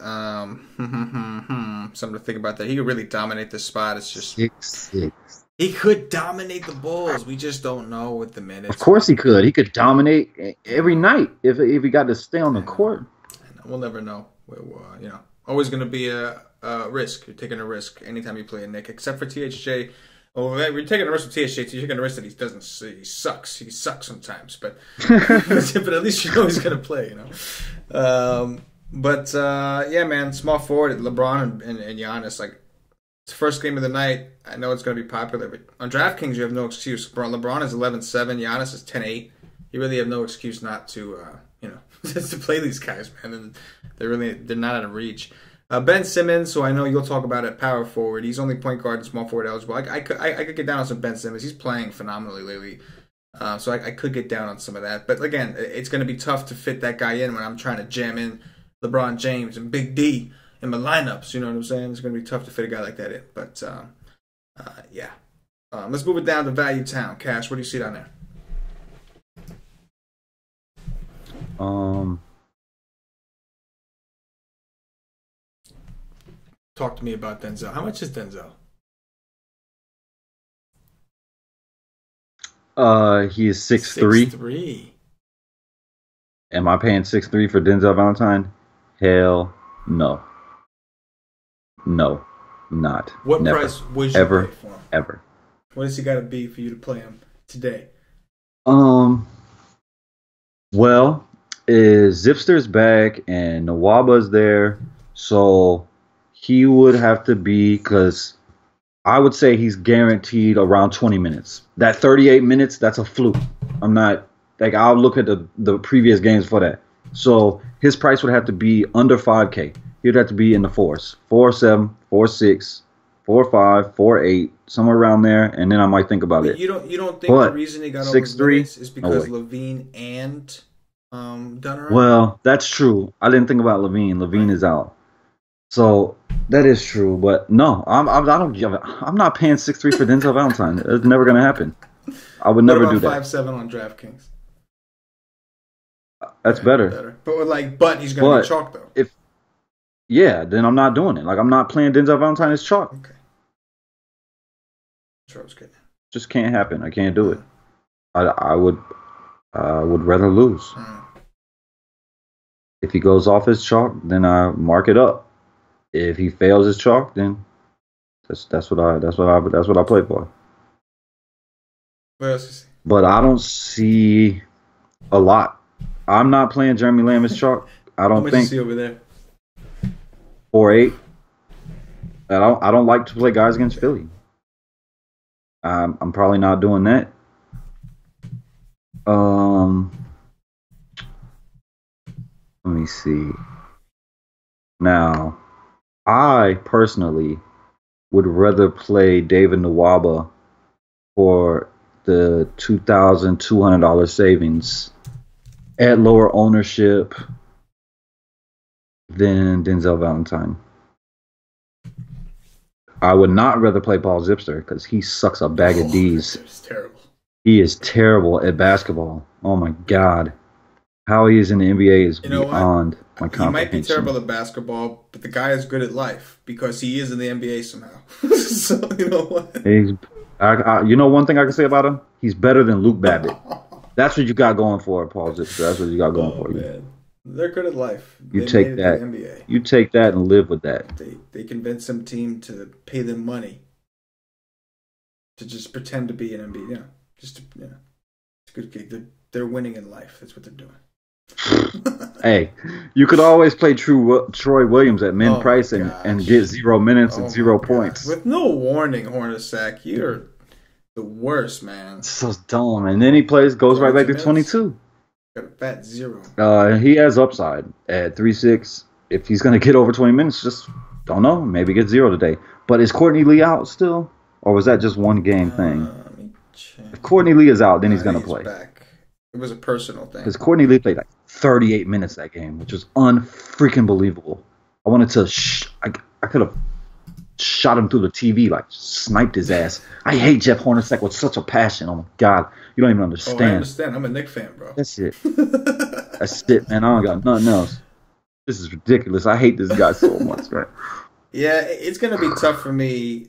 Something to think about there. He could really dominate this spot. It's just 6'6". He could dominate the Bulls. We just don't know with the minutes. Of course he could. He could dominate every night if he got to stay on the court. We'll never know. Always going to be a risk. You're taking a risk anytime you play a Nick, except for THJ. Well, you're taking a risk with THJ. You're taking a risk that he sucks. He sucks sometimes, but at least you know he's going to play. Yeah, man. Small forward, LeBron and Giannis. Like, it's the first game of the night. I know it's going to be popular, but on DraftKings you have no excuse. LeBron is 11-7. Giannis is 10-8. You really have no excuse not to to play these guys, man. They're not out of reach. Ben Simmons, so I know you'll talk about it, power forward. He's only point guard and small forward eligible. I could get down on some Ben Simmons. He's playing phenomenally lately. So I could get down on some of that. But again, it's going to be tough to fit that guy in when I'm trying to jam in LeBron James and Big D in my lineups. You know what I'm saying? It's going to be tough to fit a guy like that in. But yeah. Let's move it down to Value Town. Cash, what do you see down there? Talk to me about Denzel. How much is Denzel? He is 6'3". 6'3". Am I paying 6'3" for Denzel Valentine? Hell no. No, not. What never, price would you ever, pay for him? Ever. What does he got to be for you to play him today? Well, Zipster's back and Nwaba's there, so he would have to be, because I would say he's guaranteed around 20 minutes. That 38 minutes, that's a fluke. I'm not, like, I'll look at the previous games for that. So his price would have to be under 5K. He'd have to be in the 4s. 4.7, 4.6, 4.5, 4.8, somewhere around there, and then I might think about it. You don't think the reason he got all those minutes is because Levine and Dunner? Well, that's true. I didn't think about Levine. Levine is out. So that is true, but no, I'm not paying 6'3" for Denzel Valentine. It's never gonna happen. I would never do that. 5'7" on DraftKings. That's better. But he's gonna be chalk though. Then I'm not doing it. Like, I'm not playing Denzel Valentine as chalk. Okay. Kidding. Just can't happen. I can't do it. I would rather lose. If he goes off his chalk, then I mark it up. If he fails his chalk, then that's what I play for. What else you see? But I don't see a lot. I'm not playing Jeremy Lamb as chalk. I don't think. How much you see over there? 4.8. I don't like to play guys against Philly. I'm probably not doing that. Let me see. Now, I personally would rather play David Nwaba for the $2,200 savings at lower ownership than Denzel Valentine. I would not rather play Paul Zipster because he sucks a bag of D's. It's terrible. He is terrible at basketball. Oh my God. How he is in the NBA is beyond my comprehension. He might be terrible at basketball, but the guy is good at life because he is in the NBA somehow. So, you know what? You know one thing I can say about him? He's better than Luke Babbitt. That's what you got going for, Paul Zipser. That's what you got going for you. Man. They're good at life. You take that. You take that and live with that. They convince some team to pay them money to just pretend to be an NBA. Yeah, it's a good gig. They're winning in life. That's what they're doing. Hey, you could always play Troy Williams at min price and get 0 minutes and 0 points with no warning. Hornacek, you're the worst, man. It's so dumb. And then he goes right back to 22. Got a fat 0. He has upside at 3.6. If he's gonna get over 20 minutes, just don't know. Maybe get 0 today. But is Courtney Lee out still, or was that just one game thing? If Courtney Lee is out, then he's gonna play. Back. It was a personal thing. Because Courtney Lee played like 38 minutes that game, which was unfreaking believable. I wanted to. I could have shot him through the TV, like sniped his ass. I hate Jeff Hornacek with such a passion. Oh my God, you don't even understand. I understand. I'm a Knicks fan, bro. That's it. That's it, man. I don't got nothing else. This is ridiculous. I hate this guy so much, right? Yeah, it's gonna be tough for me.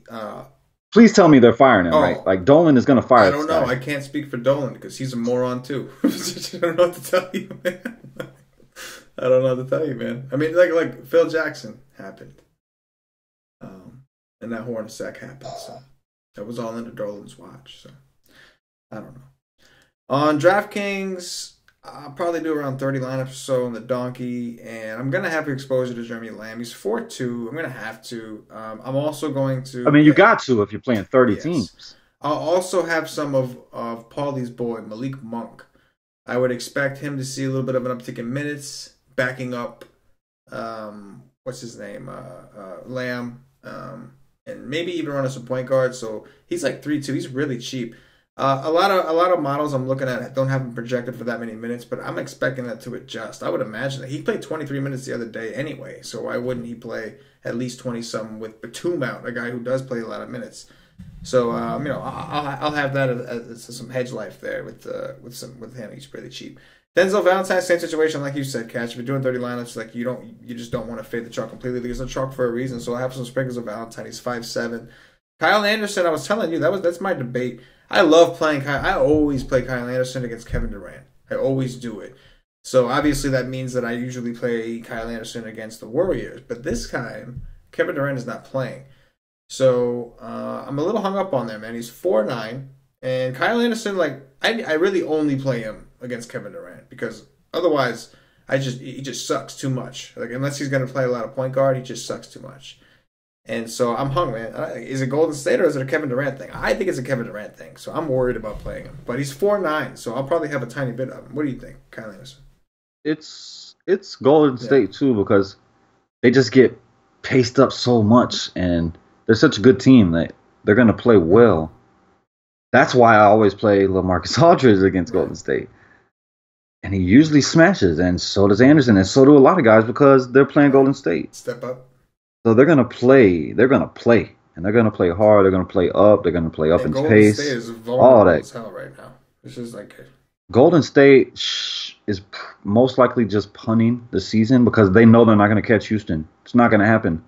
Please tell me they're firing him, right? Like, Dolan is going to fire him. I don't know. I can't speak for Dolan because he's a moron, too. I don't know what to tell you, man. I don't know what to tell you, man. I mean, like Phil Jackson happened. And that Hornacek happened. So that was all under Dolan's watch. So I don't know. On DraftKings, I'll probably do around 30 lineups or so on the donkey, and I'm gonna have exposure to Jeremy Lamb. He's 4-2. I'm gonna have to. I'm also going to. I mean, you got to if you're playing 30 teams. I'll also have some of Paulie's boy Malik Monk. I would expect him to see a little bit of an uptick in minutes, backing up. What's his name? Lamb, and maybe even run some point guard. So he's like 3-2. He's really cheap. A lot of models I'm looking at don't have him projected for that many minutes, but I'm expecting that to adjust. I would imagine that he played 23 minutes the other day anyway, so why wouldn't he play at least 20-something with Batum out, a guy who does play a lot of minutes? So I'll have that as some hedge life there with him. He's pretty cheap. Denzel Valentine, same situation like you said, Cash. If you're doing 30 lineups, like you just don't want to fade the chalk completely. There's no chalk for a reason. So I have some sprinkles of Valentine. He's 5'7". Kyle Anderson, I was telling you, that's my debate. I love playing Kyle. I always play Kyle Anderson against Kevin Durant. I always do it. So obviously that means that I usually play Kyle Anderson against the Warriors. But this time, Kevin Durant is not playing. So I'm a little hung up on that, man. He's 4'9". And Kyle Anderson, like, I really only play him against Kevin Durant because otherwise he just sucks too much. Like, unless he's going to play a lot of point guard, he just sucks too much. And so I'm hung, man. Is it Golden State or is it a Kevin Durant thing? I think it's a Kevin Durant thing, so I'm worried about playing him. But he's 4'9", so I'll probably have a tiny bit of him. What do you think, Kyle Anderson? It's Golden State too because they just get paced up so much, and they're such a good team that they're gonna play well. That's why I always play LaMarcus Aldridge against Golden State, and he usually smashes, and so does Anderson, and so do a lot of guys because they're playing Golden State. Step up. So they're gonna play. They're gonna play, and they're gonna play hard. They're gonna play up. They're gonna play up in Golden pace. State is vulnerable as hell right now. This is like Golden State is most likely just punting the season because they know they're not going to catch Houston. It's not going to happen.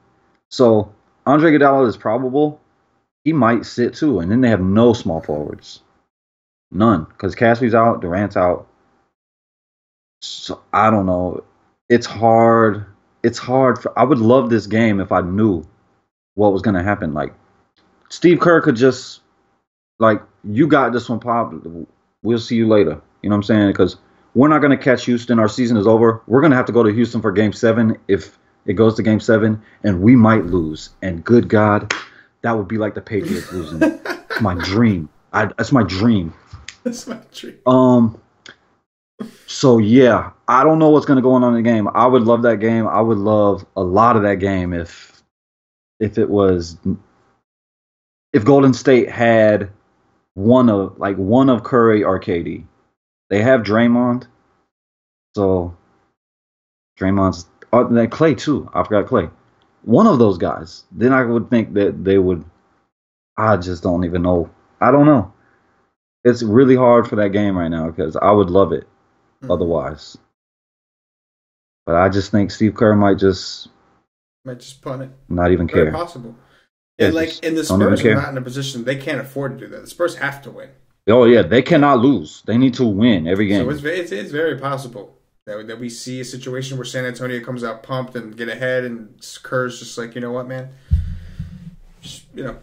So Andre Iguodala is probable. He might sit too, and then they have no small forwards, none, because Cassidy's out, Durant's out. So I don't know. It's hard. I would love this game if I knew what was going to happen. Like Steve Kerr could just you got this one, Pop. We'll see you later. You know what I'm saying? Because we're not going to catch Houston. Our season is over. We're going to have to go to Houston for Game 7 if it goes to Game 7, and we might lose. And good God, that would be like the Patriots losing. My dream. That's my dream. That's my dream. So, yeah, I don't know what's going to go on in the game. I would love that game. I would love a lot of that game if Golden State had one of Curry or KD. They have Draymond, so Draymond's Clay too. I forgot Clay. One of those guys. Then I would think that they would. I just don't even know. I don't know. It's really hard for that game right now because I would love it otherwise. But I just think Steve Kerr might just punt it. Not even care. Very possible. And the Spurs are not in a position they can't afford to do that. The Spurs have to win. Oh yeah, they cannot lose. They need to win every game. So it's very possible that we see a situation where San Antonio comes out pumped and get ahead, and Kerr's just like, you know what, man, just I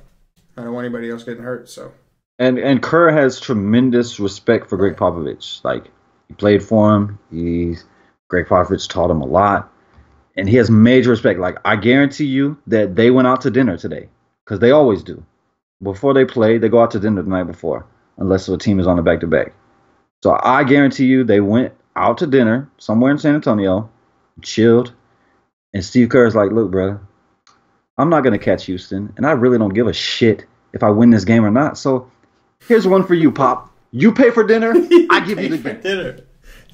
don't want anybody else getting hurt. So and Kerr has tremendous respect for Greg Popovich. Like he played for him. Greg Popovich taught him a lot, and he has major respect. Like I guarantee you that they went out to dinner today because they always do. Before they play, they go out to dinner the night before. Unless the team is on a back-to-back. So I guarantee you they went out to dinner somewhere in San Antonio, chilled, and Steve Kerr is like, look, bro, I'm not going to catch Houston, and I really don't give a shit if I win this game or not. So here's one for you, Pop. You pay for dinner, I give you the game. Dinner.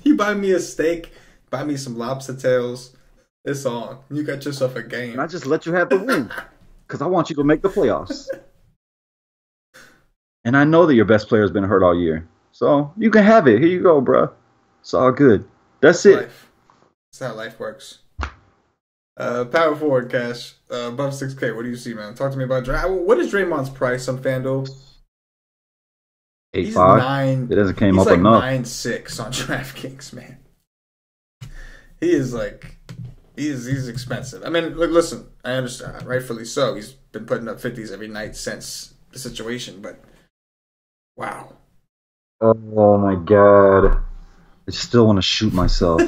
You buy me a steak, buy me some lobster tails. It's on. You got yourself a game. And I just let you have the win because I want you to make the playoffs. And I know that your best player has been hurt all year. So you can have it. Here you go, bro. It's all good. That's it. That's how life works. Power forward, Cash. Above 6K. What do you see, man? Talk to me about Draymond. What is Draymond's price on FanDuel? 8.5. It hasn't came up enough. 9.6 on DraftKings, man. He's expensive. I mean, look, listen. I understand. Rightfully so. He's been putting up 50s every night since the situation, but wow. Oh my God. I still want to shoot myself.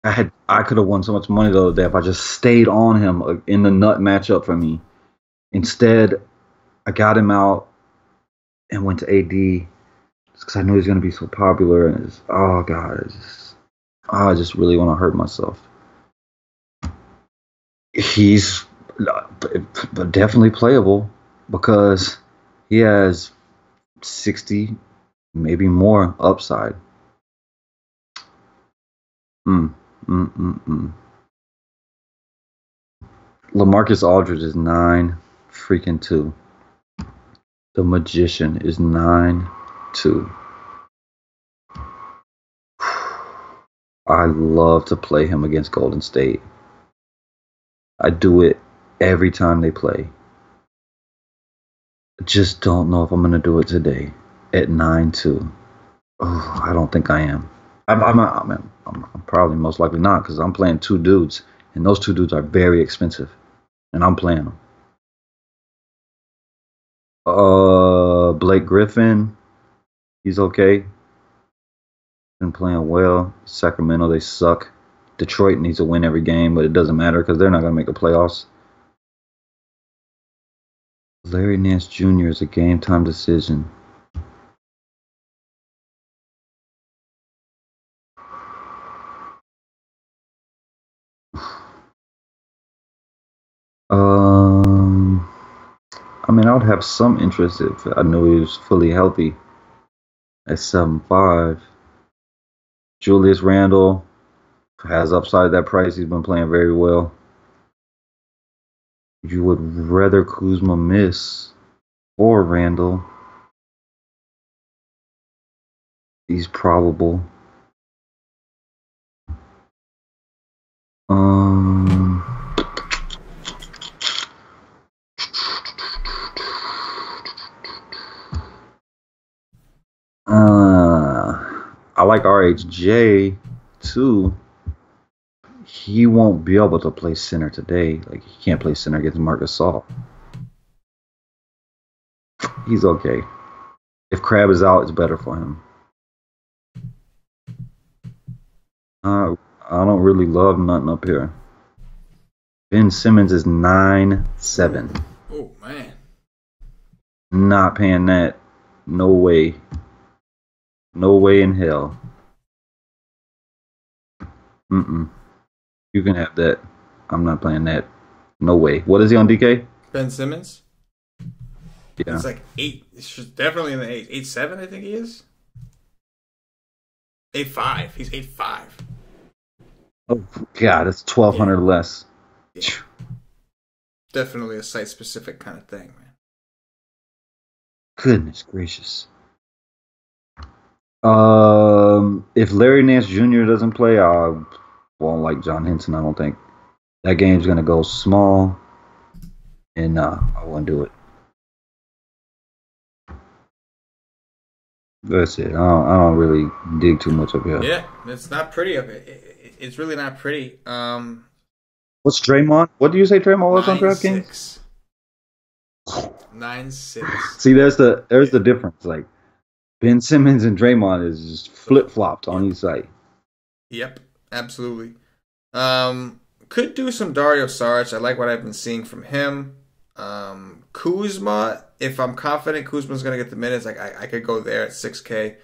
I could have won so much money the other day if I just stayed on him in the nut matchup for me. Instead, I got him out and went to AD just because I knew he was going to be so popular. And oh God, I just really want to hurt myself. He's definitely playable because he has 60, maybe more upside. LaMarcus Aldridge is 9-2. The Magician is 9-2. I love to play him against Golden State. I do it every time they play. I just don't know if I'm going to do it today at 9-2. Oh, I don't think I am. I'm probably most likely not because I'm playing two dudes, and those two dudes are very expensive, and I'm playing them. Blake Griffin, he's okay. Been playing well. Sacramento, they suck. Detroit needs to win every game, but it doesn't matter because they're not going to make the playoffs. Larry Nance Jr. is a game-time decision. I mean, I would have some interest if I knew he was fully healthy at 7.5. Julius Randle has upside that price. He's been playing very well. You would rather Kuzma miss or Randle. He's probable. I like RHJ too. He won't be able to play center today. Like, he can't play center against Marc Gasol. He's okay. If Crab is out, it's better for him. I don't really love nothing up here. Ben Simmons is 9.7. Oh, man. Not paying that. No way. No way in hell. You can have that. I'm not playing that. No way. What is he on DK? Ben Simmons? Yeah. He's like 8. It's definitely in the 8. 8.7, I think he is. 8.5. He's 8.5. Oh, God. It's 1,200 less. Yeah. Definitely a site-specific kind of thing, man. Goodness gracious. If Larry Nance Jr. doesn't play, I won't like John Henson, I don't think. That game's going to go small, and I won't do it. That's it. I don't really dig too much up here. Yeah, it's not pretty up here. It's really not pretty. What's Draymond? What do you say Draymond was on DraftKings? 9.6. See, there's the difference. Like, Ben Simmons and Draymond is just flip-flopped on each side. Yep, absolutely. Could do some Dario Saric. I like what I've been seeing from him. Kuzma, if I'm confident Kuzma's going to get the minutes, I could go there at 6K.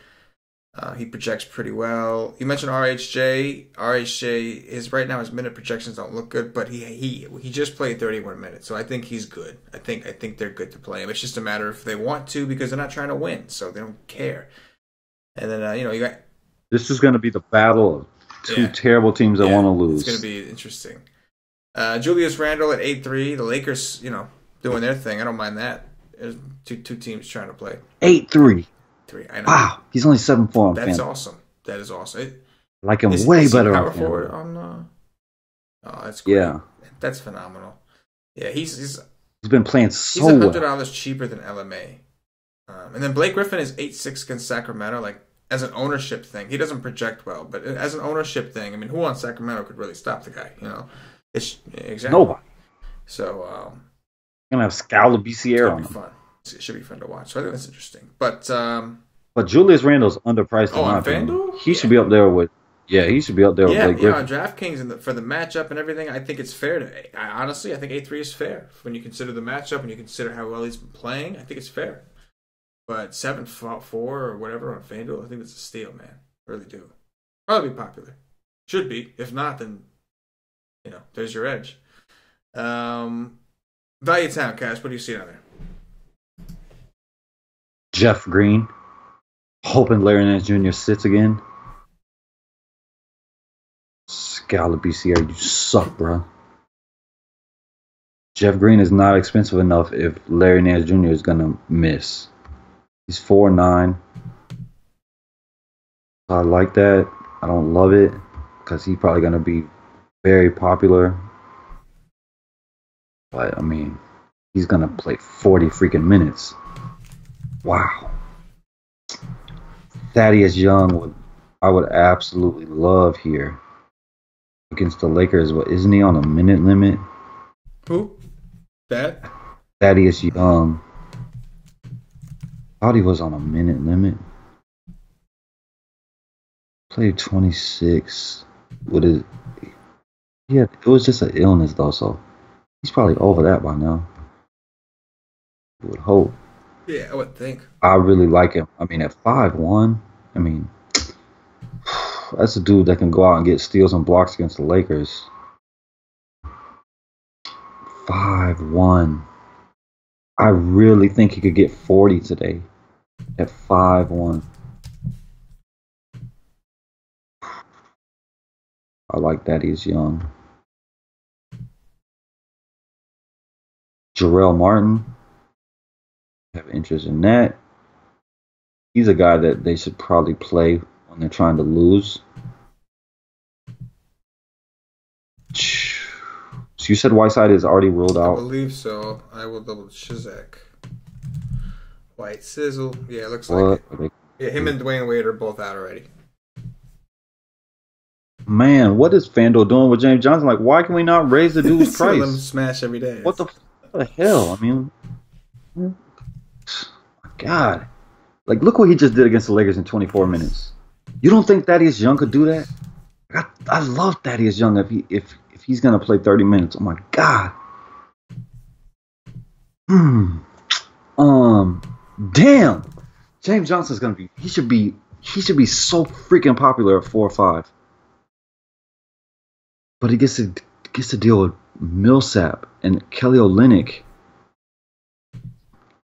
He projects pretty well. You mentioned RHJ. RHJ right now his minute projections don't look good, but he just played 31 minutes, so I think he's good. I think they're good to play him. It's just a matter if they want to because they're not trying to win, so they don't care. And then you got. This is going to be the battle of two terrible teams that want to lose. It's going to be interesting. Julius Randle at 8.3. The Lakers, doing their thing. I don't mind that. There's two teams trying to play. 8.3. I know. Wow, he's only 7.4. That's awesome. That is awesome. Like him way better. Power forward on. Oh, that's great. Yeah. That's phenomenal. Yeah, he's been playing so well. He's $100 cheaper than LMA. And then Blake Griffin is 8.6 against Sacramento. Like, as an ownership thing, he doesn't project well, but as an ownership thing, I mean, who on Sacramento could really stop the guy? It's exactly nobody. So gonna have Scala BCR on him. Fun. It should be fun to watch. So I think that's interesting. But Julius Randle's underpriced. On FanDuel? He should be up there with. Yeah, he should be up there with Blake Griffin. On DraftKings for the matchup and everything, I think it's fair to. Honestly, I think 8.3 is fair when you consider the matchup and you consider how well he's been playing. I think it's fair. But 7.4 or whatever on FanDuel, I think it's a steal, man. I really do. Probably popular. Should be. If not, then there's your edge. Value Town, Cash. What do you see on there? Jeff Green, hoping Larry Nance Jr. sits again. Scala BCR, you suck, bro. Jeff Green is not expensive enough if Larry Nance Jr. is going to miss. He's 4.9. I like that. I don't love it. because he's probably going to be very popular. But, I mean, he's going to play 40 freaking minutes. Wow. Thaddeus Young, I would absolutely love here against the Lakers. What, isn't he on a minute limit? Who? That? Thaddeus Young. Thought he was on a minute limit. Played 26. Yeah, it was just an illness though, so he's probably over that by now. I would hope. Yeah, I would think. I really like him. I mean, at 5'1", I mean, that's a dude that can go out and get steals and blocks against the Lakers. 5'1". I really think he could get 40 today at 5'1". I like that he's young. Jarrell Martin. Have interest in that. He's a guy that they should probably play when they're trying to lose. So you said Whiteside is already ruled out? I believe so. I will double Shizak. White Sizzle. Yeah, it looks like it. Yeah, him and Dwayne Wade are both out already. Man, what is FanDuel doing with James Johnson? Like, why can we not raise the dude's price? Let him smash every day. What the hell? I mean, my God. Like, look what he just did against the Lakers in 24 minutes. You don't think Thaddeus Young could do that? I love Thaddeus Young if he's gonna play 30 minutes. Oh my God. Damn. James Johnson's gonna be. He should be so freaking popular at 4 or 5. But he gets to deal with Millsap, and Kelly Olynyk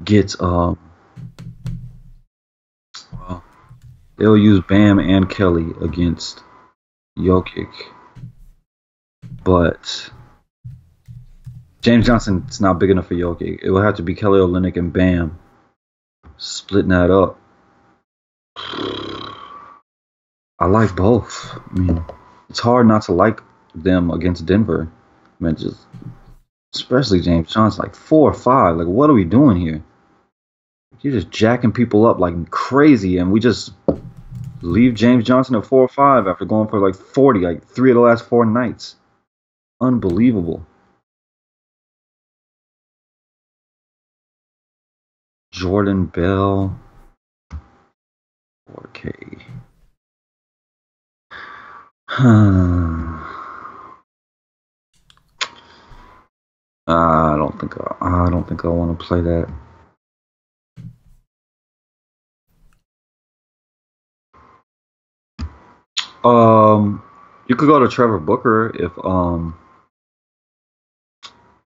gets well, they'll use Bam and Kelly against Jokic. But James Johnson's not big enough for Jokic. It will have to be Kelly Olynyk and Bam splitting that up. I like both. I mean, it's hard not to like them against Denver. I mean, just especially James Johnson, like 4 or 5. Like, what are we doing here? You're just jacking people up like crazy, and we just leave James Johnson at 4 or 5 after going for like 40, like 3 of the last 4 nights. Unbelievable. Jordan Bell, 4K. I don't think I want to play that. You could go to Trevor Booker if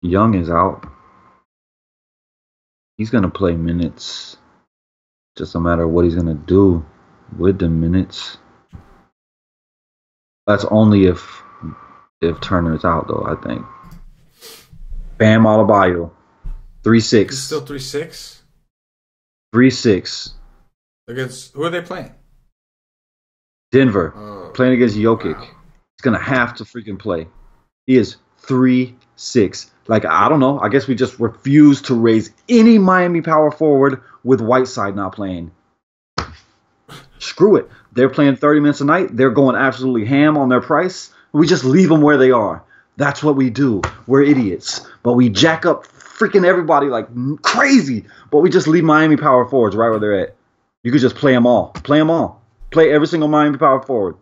Young is out. He's gonna play minutes. Just a matter of what he's gonna do with the minutes. That's only if Turner's out, though. I think. Bam Adebayo, 3-6. He's still 3-6. 3-6. Against who are they playing? Denver, playing against Jokic. Wow. He's gonna have to freaking play. He is 3-6. Like, I don't know. I guess we just refuse to raise any Miami power forward with Whiteside not playing. Screw it. They're playing 30 minutes a night. They're going absolutely ham on their price. We just leave them where they are. That's what we do. We're idiots. But we jack up freaking everybody like crazy. But we just leave Miami power forwards right where they're at. You could just play them all. Play them all. Play every single Miami power forward.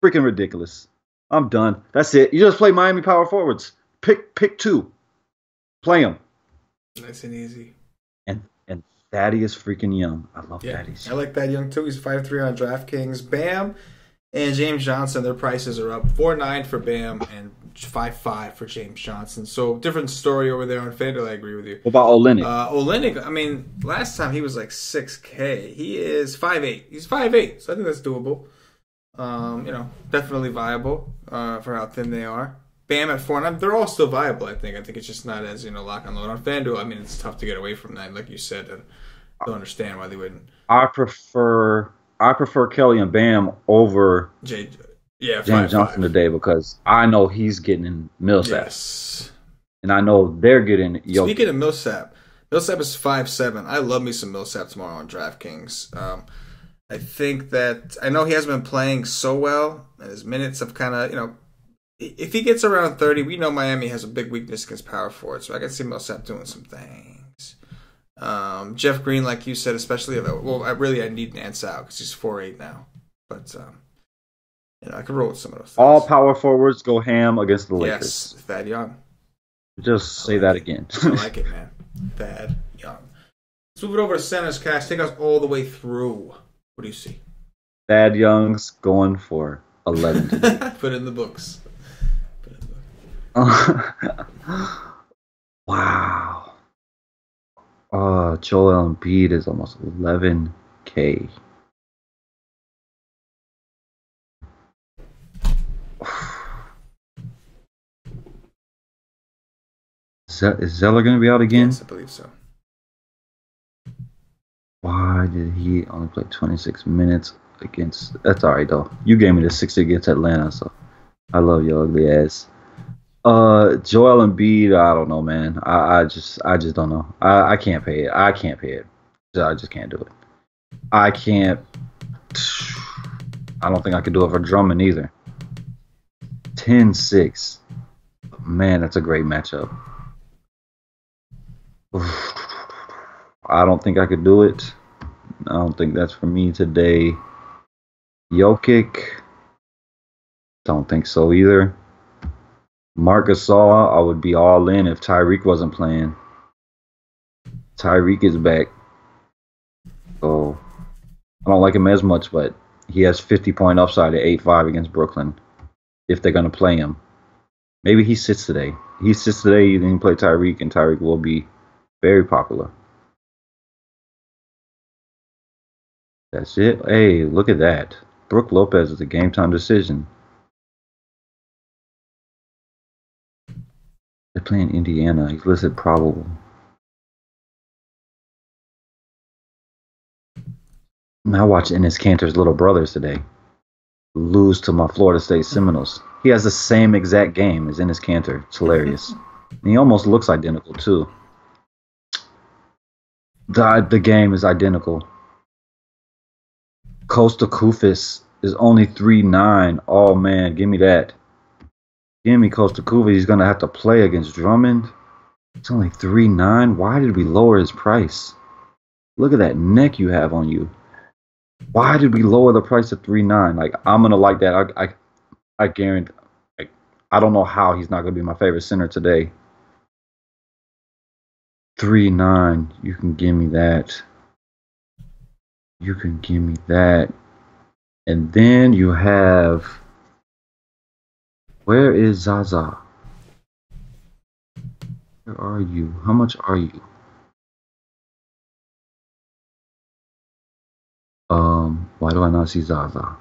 Freaking ridiculous. I'm done. That's it. You just play Miami power forwards. Pick 2. Play them. Nice and easy. And Thaddeus freaking Young. I love Thaddeus. I like that Young too. He's 5'3" on DraftKings. Bam and James Johnson, their prices are up. 4.9 for Bam and 5.5 for James Johnson. So different story over there on FanDuel. I agree with you. What about Olynyk? Olynyk, I mean, last time he was like 6K. He is 5'8". He's 5'8", so I think that's doable. Definitely viable for how thin they are. Bam at 4.9. They're all still viable, I think. I think it's just not as, lock and load on FanDuel. I mean, it's tough to get away from that. Like you said, I don't understand why they wouldn't. I prefer Kelly and Bam over Yeah, James 5-5. Johnson today because I know he's getting in Millsap. Yes. And I know they're getting Jokic. Speaking of Millsap is 5-7. I love me some Millsap tomorrow on DraftKings. I think that I know he hasn't been playing so well, and his minutes have kind of, if he gets around 30, we know Miami has a big weakness against power forwards, so I can see Millsap doing some things. Jeff Green, like you said, especially I need Nance out because he's 4-8 now, but I could roll with some of those things. All power forwards go ham against the Lakers. Yes, Thad Young. Just say that again. I like it, man. Thad Young. Let's move it over to centers, Cash. Take us all the way through. What do you see? Thad Young's going for 11 today. Put it in the books. Wow. Joel Embiid is almost 11K. Is Zeller going to be out again? Yes, I believe so. Why did he only play 26 minutes against... That's all right, though. You gave me the 60 against Atlanta, so I love your ugly ass. Joel Embiid, I don't know, man. I just don't know. I can't pay it. I can't pay it. I just can't do it. I can't... I don't think I could do it for Drummond either. 10-6. Man, that's a great matchup. I don't think I could do it. I don't think that's for me today. Jokic. Don't think so either. Marc Gasol, I would be all in if Tyreek wasn't playing. Tyreek is back. So I don't like him as much, but he has 50-point upside at 8-5 against Brooklyn if they're going to play him. Maybe he sits today. He sits today, then he play Tyreek, and Tyreek will be very popular. That's it. Hey, look at that. Brook Lopez is a game-time decision. They're playing Indiana. He's listed probable. Now watch Enes Kanter's little brothers today lose to my Florida State Seminoles. He has the same exact game as Enes Kanter. It's hilarious. And he almost looks identical, too. The game is identical. Costa Koufis is only 3-9. Oh, man, give me that. Give me Costa Koufis. He's going to have to play against Drummond. It's only 3-9. Why did we lower his price? Look at that neck you have on you. Why did we lower the price to 3-9? Like, I'm going to like that. I guarantee. Like, I don't know how he's not going to be my favorite center today. 3-9. You can give me that. You can give me that. And then you have... Where is Zaza? Where are you? How much are you? Why do I not see Zaza?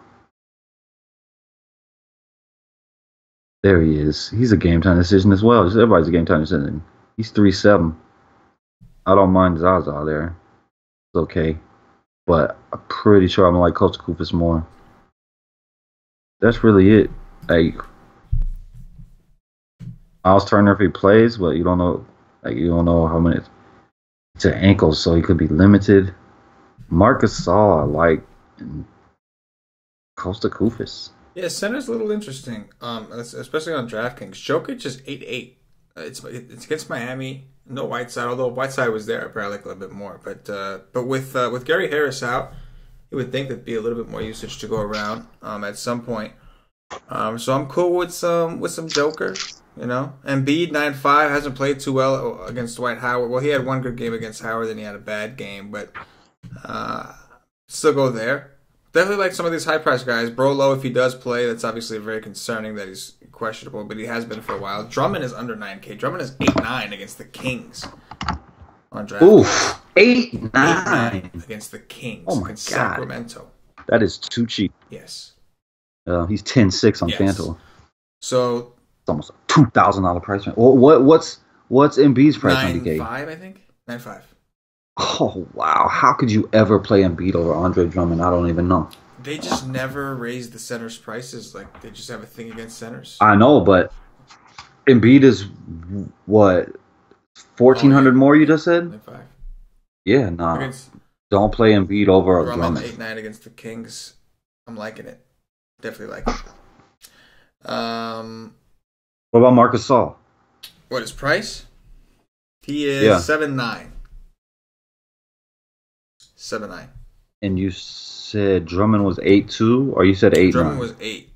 There he is. He's a game time decision as well. Everybody's a game time decision. He's 3-7. I don't mind Zaza there. It's okay. But I'm pretty sure I'm gonna like Costa Koufis more. That's really it. Like, Miles Turner if he plays, but you don't know. Like, you don't know how many. It's an ankle, so he could be limited. Marc Gasol, I like, and Costa Koufis. Yeah, center's a little interesting, especially on DraftKings. Jokic is 8-8. It's against Miami. No Whiteside, although Whiteside was there, I probably like a little bit more. But with Gary Harris out, you would think there'd be a little bit more usage to go around at some point. So I'm cool with some Joker. Embiid 9-5 hasn't played too well against Dwight Howard. Well, he had one good game against Howard, then he had a bad game, but still go there. Definitely like some of these high-priced guys. Brolo, if he does play, that's obviously very concerning that he's questionable, but he has been for a while. Drummond is under 9K. Drummond is 8-9 against the Kings on draft. Ooh, 8-9 against the Kings. Oh my God. Sacramento. That is too cheap. Yes. He's 10-6 on FanDuel. So it's almost a $2,000 price. What's Embiid's price on DK? 9-5, I think. 9-5. Oh wow! How could you ever play Embiid over Andre Drummond? I don't even know. They just never raise the centers' prices. Like, they just have a thing against centers. I know, but Embiid is what 1,400 more. You just said. 25. Yeah, nah. Don't play Embiid over a Drummond. 8-9 against the Kings. I'm liking it. Definitely like it. What about Marc Gasol? What is price? He is 7-9. 7-9. And you said Drummond was 8-2, or you said 8-9? Drummond was 8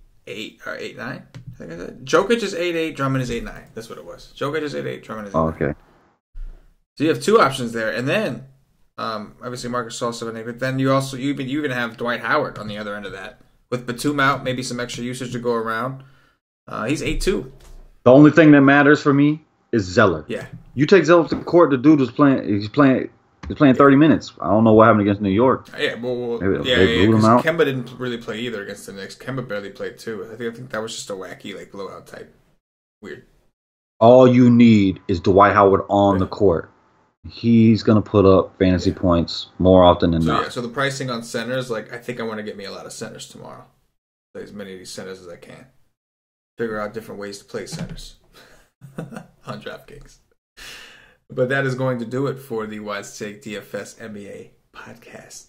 or 8-9. I think I said. Jokic is 8-8. Drummond is 8-9. That's what it was. Jokic is 8-8. Drummond is 8-9. Oh, okay. So you have two options there, and then obviously Marc Gasol 7-8. But then you even have Dwight Howard on the other end of that with Batum out, maybe some extra usage to go around. He's 8-2. The only thing that matters for me is Zeller. Yeah. You take Zeller to the court. The dude was playing. He's playing 30 minutes. I don't know what happened against New York. Yeah, well, They blew because him out. Kemba didn't really play either against the Knicks. Kemba barely played too. I think that was just a wacky blowout type. Weird. All you need is Dwight Howard on the court. He's gonna put up fantasy points more often than not. Yeah, so the pricing on centers, I think I want to get me a lot of centers tomorrow. Play as many of these centers as I can. Figure out different ways to play centers on DraftKings. But that is going to do it for the CK DFS NBA podcast.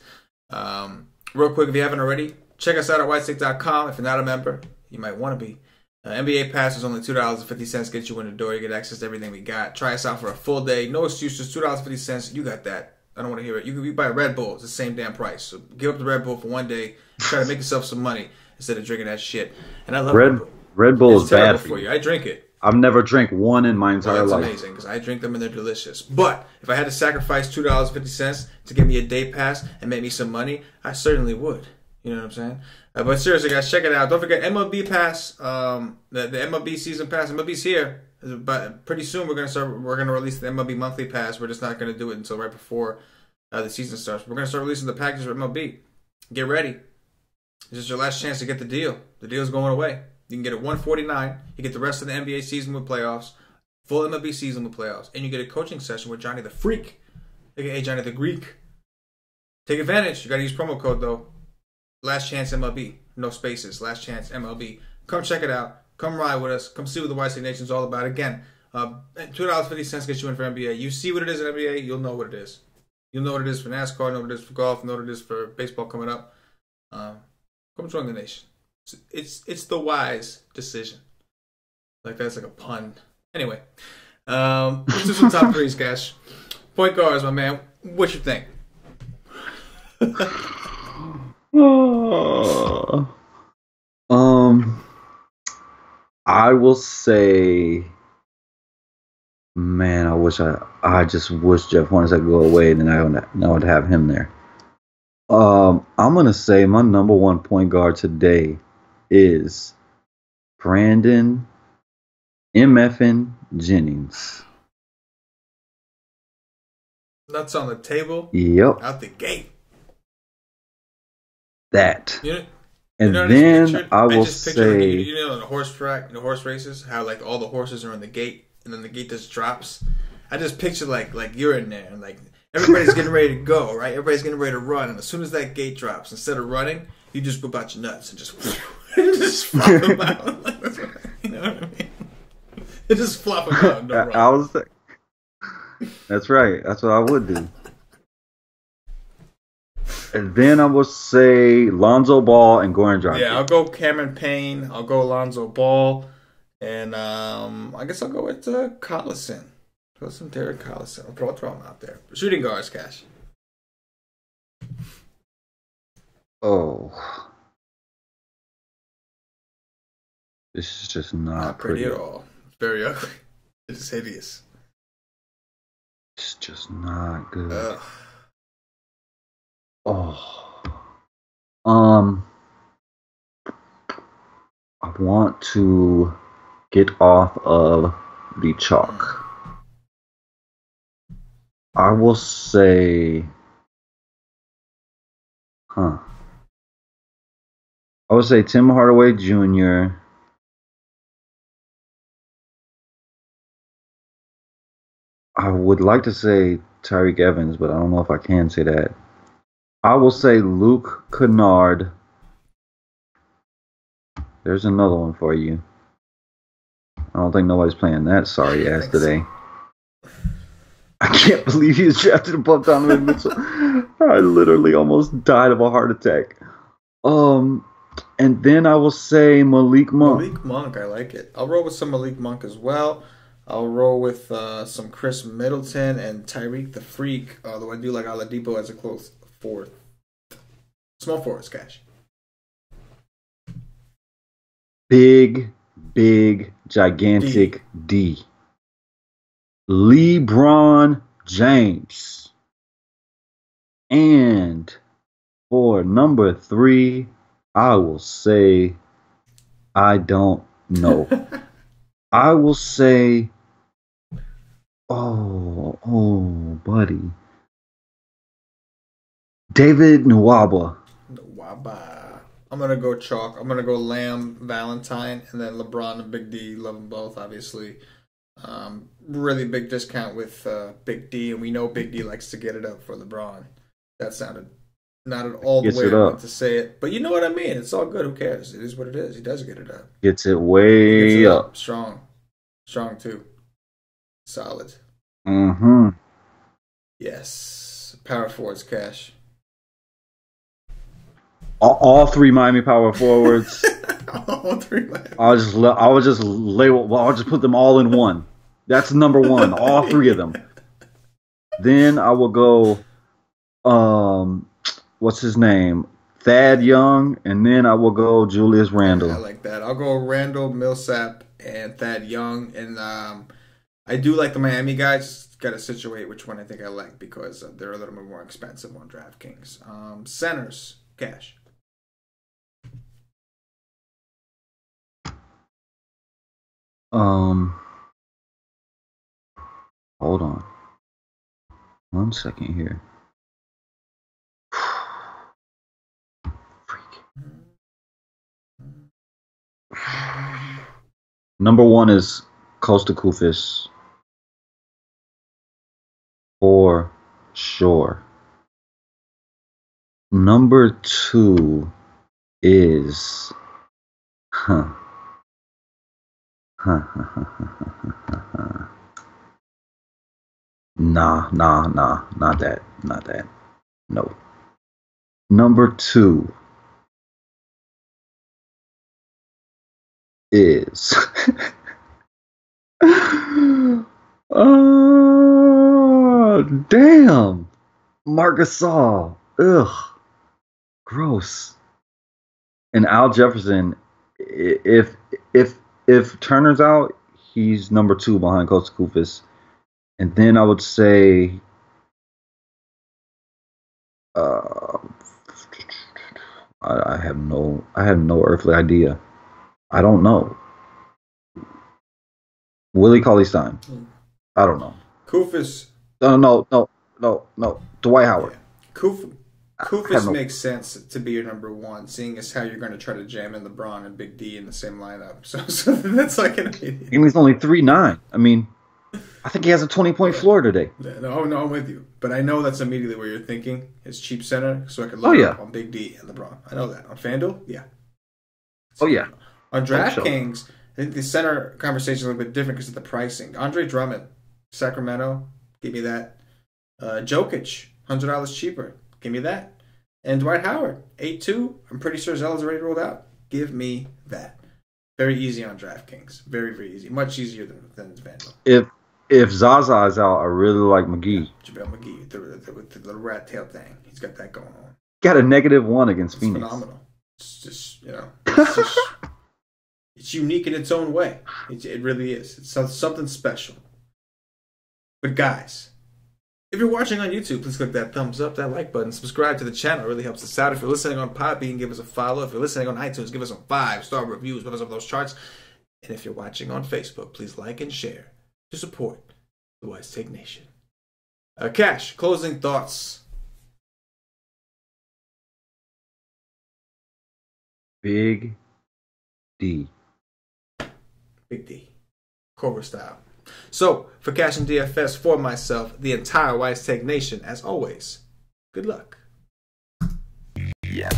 Real quick, if you haven't already, check us out at whitestick.com. If you're not a member, you might want to be. NBA Pass is only $2.50. Get you in the door. You get access to everything we got. Try us out for a full day. No excuses. $2.50. You got that. I don't want to hear it. You can buy a Red Bull. It's the same damn price. So give up the Red Bull for one day. Try to make yourself some money instead of drinking that shit. And I love Red Bull. Red Bull is bad for you. I drink it. I've never drank one in my entire life. That's amazing because I drink them and they're delicious. But if I had to sacrifice $2.50 to get me a day pass and make me some money, I certainly would. You know what I'm saying? But seriously, guys, check it out. Don't forget MLB Pass, the MLB Season Pass. MLB's here, but pretty soon we're gonna release the MLB Monthly Pass. We're just not gonna do it until right before the season starts. We're gonna start releasing the package for MLB. Get ready. This is your last chance to get the deal. The deal's going away. You can get it $149. You get the rest of the NBA season with playoffs, full MLB season with playoffs, and you get a coaching session with Johnny the Freak, aka Johnny the Greek. Take advantage. You gotta use promo code though. Last Chance MLB. No spaces. Last Chance MLB. Come check it out. Come ride with us. Come see what the YC Nation's all about. Again, $2.50 gets you in for NBA. You see what it is in NBA, you'll know what it is. You'll know what it is for NASCAR, know what it is for golf, know what it is for baseball coming up. Come join the nation. It's the wise decision. That's like a pun. Anyway, let's do some top threes, guys. Point guards, my man. What you think? I will say, man, I just wish Jeff Hornacek could go away, then I would have him there. I'm gonna say my number one point guard today is Brandon MFN Jennings. Nuts on the table. Yep. Out the gate. That. And then I will say, you know, in the horse track, in the horse races, how all the horses are in the gate, and then the gate just drops. I just picture like you're in there, and everybody's getting ready to go, right? Everybody's getting ready to run, and as soon as that gate drops, instead of running, you just whip out your nuts and just flop them out. You know what I mean? You just flop them out. No run. That's right. That's what I would do. And then I will say Lonzo Ball and Goran Dragic. Yeah, I'll go Cameron Payne. I'll go Lonzo Ball. And I guess I'll go with Collison. Throw some Derek Collison. I'll throw him out there. Shooting guards, Cash. Oh. This is just not pretty at all. It's very ugly. It's hideous. It's just not good. Ugh. Oh. I want to get off of the chalk. I will say, I would say Tim Hardaway Jr. I would like to say Tyreek Evans, but I don't know if I can say that. I will say Luke Kennard There's another one for you. I don't think nobody's playing that sorry ass today. I can't believe he was drafted above Donovan Mitchell. I literally almost died of a heart attack. And then I will say Malik Monk. Malik Monk, I like it. I'll roll with some Malik Monk as well. I'll roll with some Chris Middleton and Tyreek the Freak, although I do like Oladipo as a close fourth. Small forwards, Cash. Big, gigantic D. LeBron James. And for number 3, I will say, I don't know. I will say, buddy. David Nwaba. I'm going to go chalk. I'm going to go Lamb, Valentine, and then LeBron and Big D. Love them both, obviously. Really big discount with Big D, and we know Big D likes to get it up for LeBron. That sounded not at all the way I wanted to say it. But you know what I mean. It's all good. Who cares? It is what it is. He does get it up. Gets it way up. Strong. Strong, too. Solid. Mm-hmm. Yes. Power forwards, Cash. All 3 Miami power forwards. All 3 Miami. I'll just put them all in one. That's number 1. All 3 of them. Then I will go, what's his name? Thad Young, and then I will go Julius Randle. I like that. I'll go Randle, Millsap, and Thad Young. And I do like the Miami guys. Got to situate which one I think I like because they're a little bit more expensive on DraftKings. Centers, Cash. Hold on. 1 second here. Number 1 is Costa Kufis. For sure. Number 2 is Nah, not that. No. Number 2 is damn. Marc Gasol. Ugh. Gross. And Al Jefferson, if Turner's out, he's number 2 behind Costa Kufis. And then I would say I have no earthly idea. I don't know. Willie Cauley-Stein. I don't know. Kufis. No. Dwight Howard. Yeah. Kufis makes sense to be your number 1, seeing as how you're going to try to jam in LeBron and Big D in the same lineup. So that's like an idiot. He's only 3'9". I mean, I think he has a 20-point floor today. No, I'm with you. But I know that's immediately where you're thinking. His cheap center, so I could look up on Big D and LeBron. I know that. On FanDuel, yeah. On DraftKings, I think the center conversation is a little bit different because of the pricing. Andre Drummond, Sacramento, give me that. Jokic, $100 cheaper. Give me that. And Dwight Howard, 8-2. I'm pretty sure Zella's already rolled out. Give me that. Very easy on DraftKings. Very, very easy. Much easier than FanDuel. If Zaza is out, I really like McGee. JaVale McGee with the little rat tail thing. He's got that going on. Got a -1 against It's Phoenix. Phenomenal. It's just, it's unique in its own way. It really is. It's something special. But guys, if you're watching on YouTube, please click that thumbs up, that like button, subscribe to the channel. It really helps us out. If you're listening on Podbean, give us a follow. If you're listening on iTunes, give us some 5-star reviews. Put us up those charts. And if you're watching on Facebook, please like and share to support the Wise Take Nation. Cash, closing thoughts. Big D. Big D. Cobra style. So, for CashinDFS, for myself, the entire Wise Take Nation, as always, good luck. Yeah.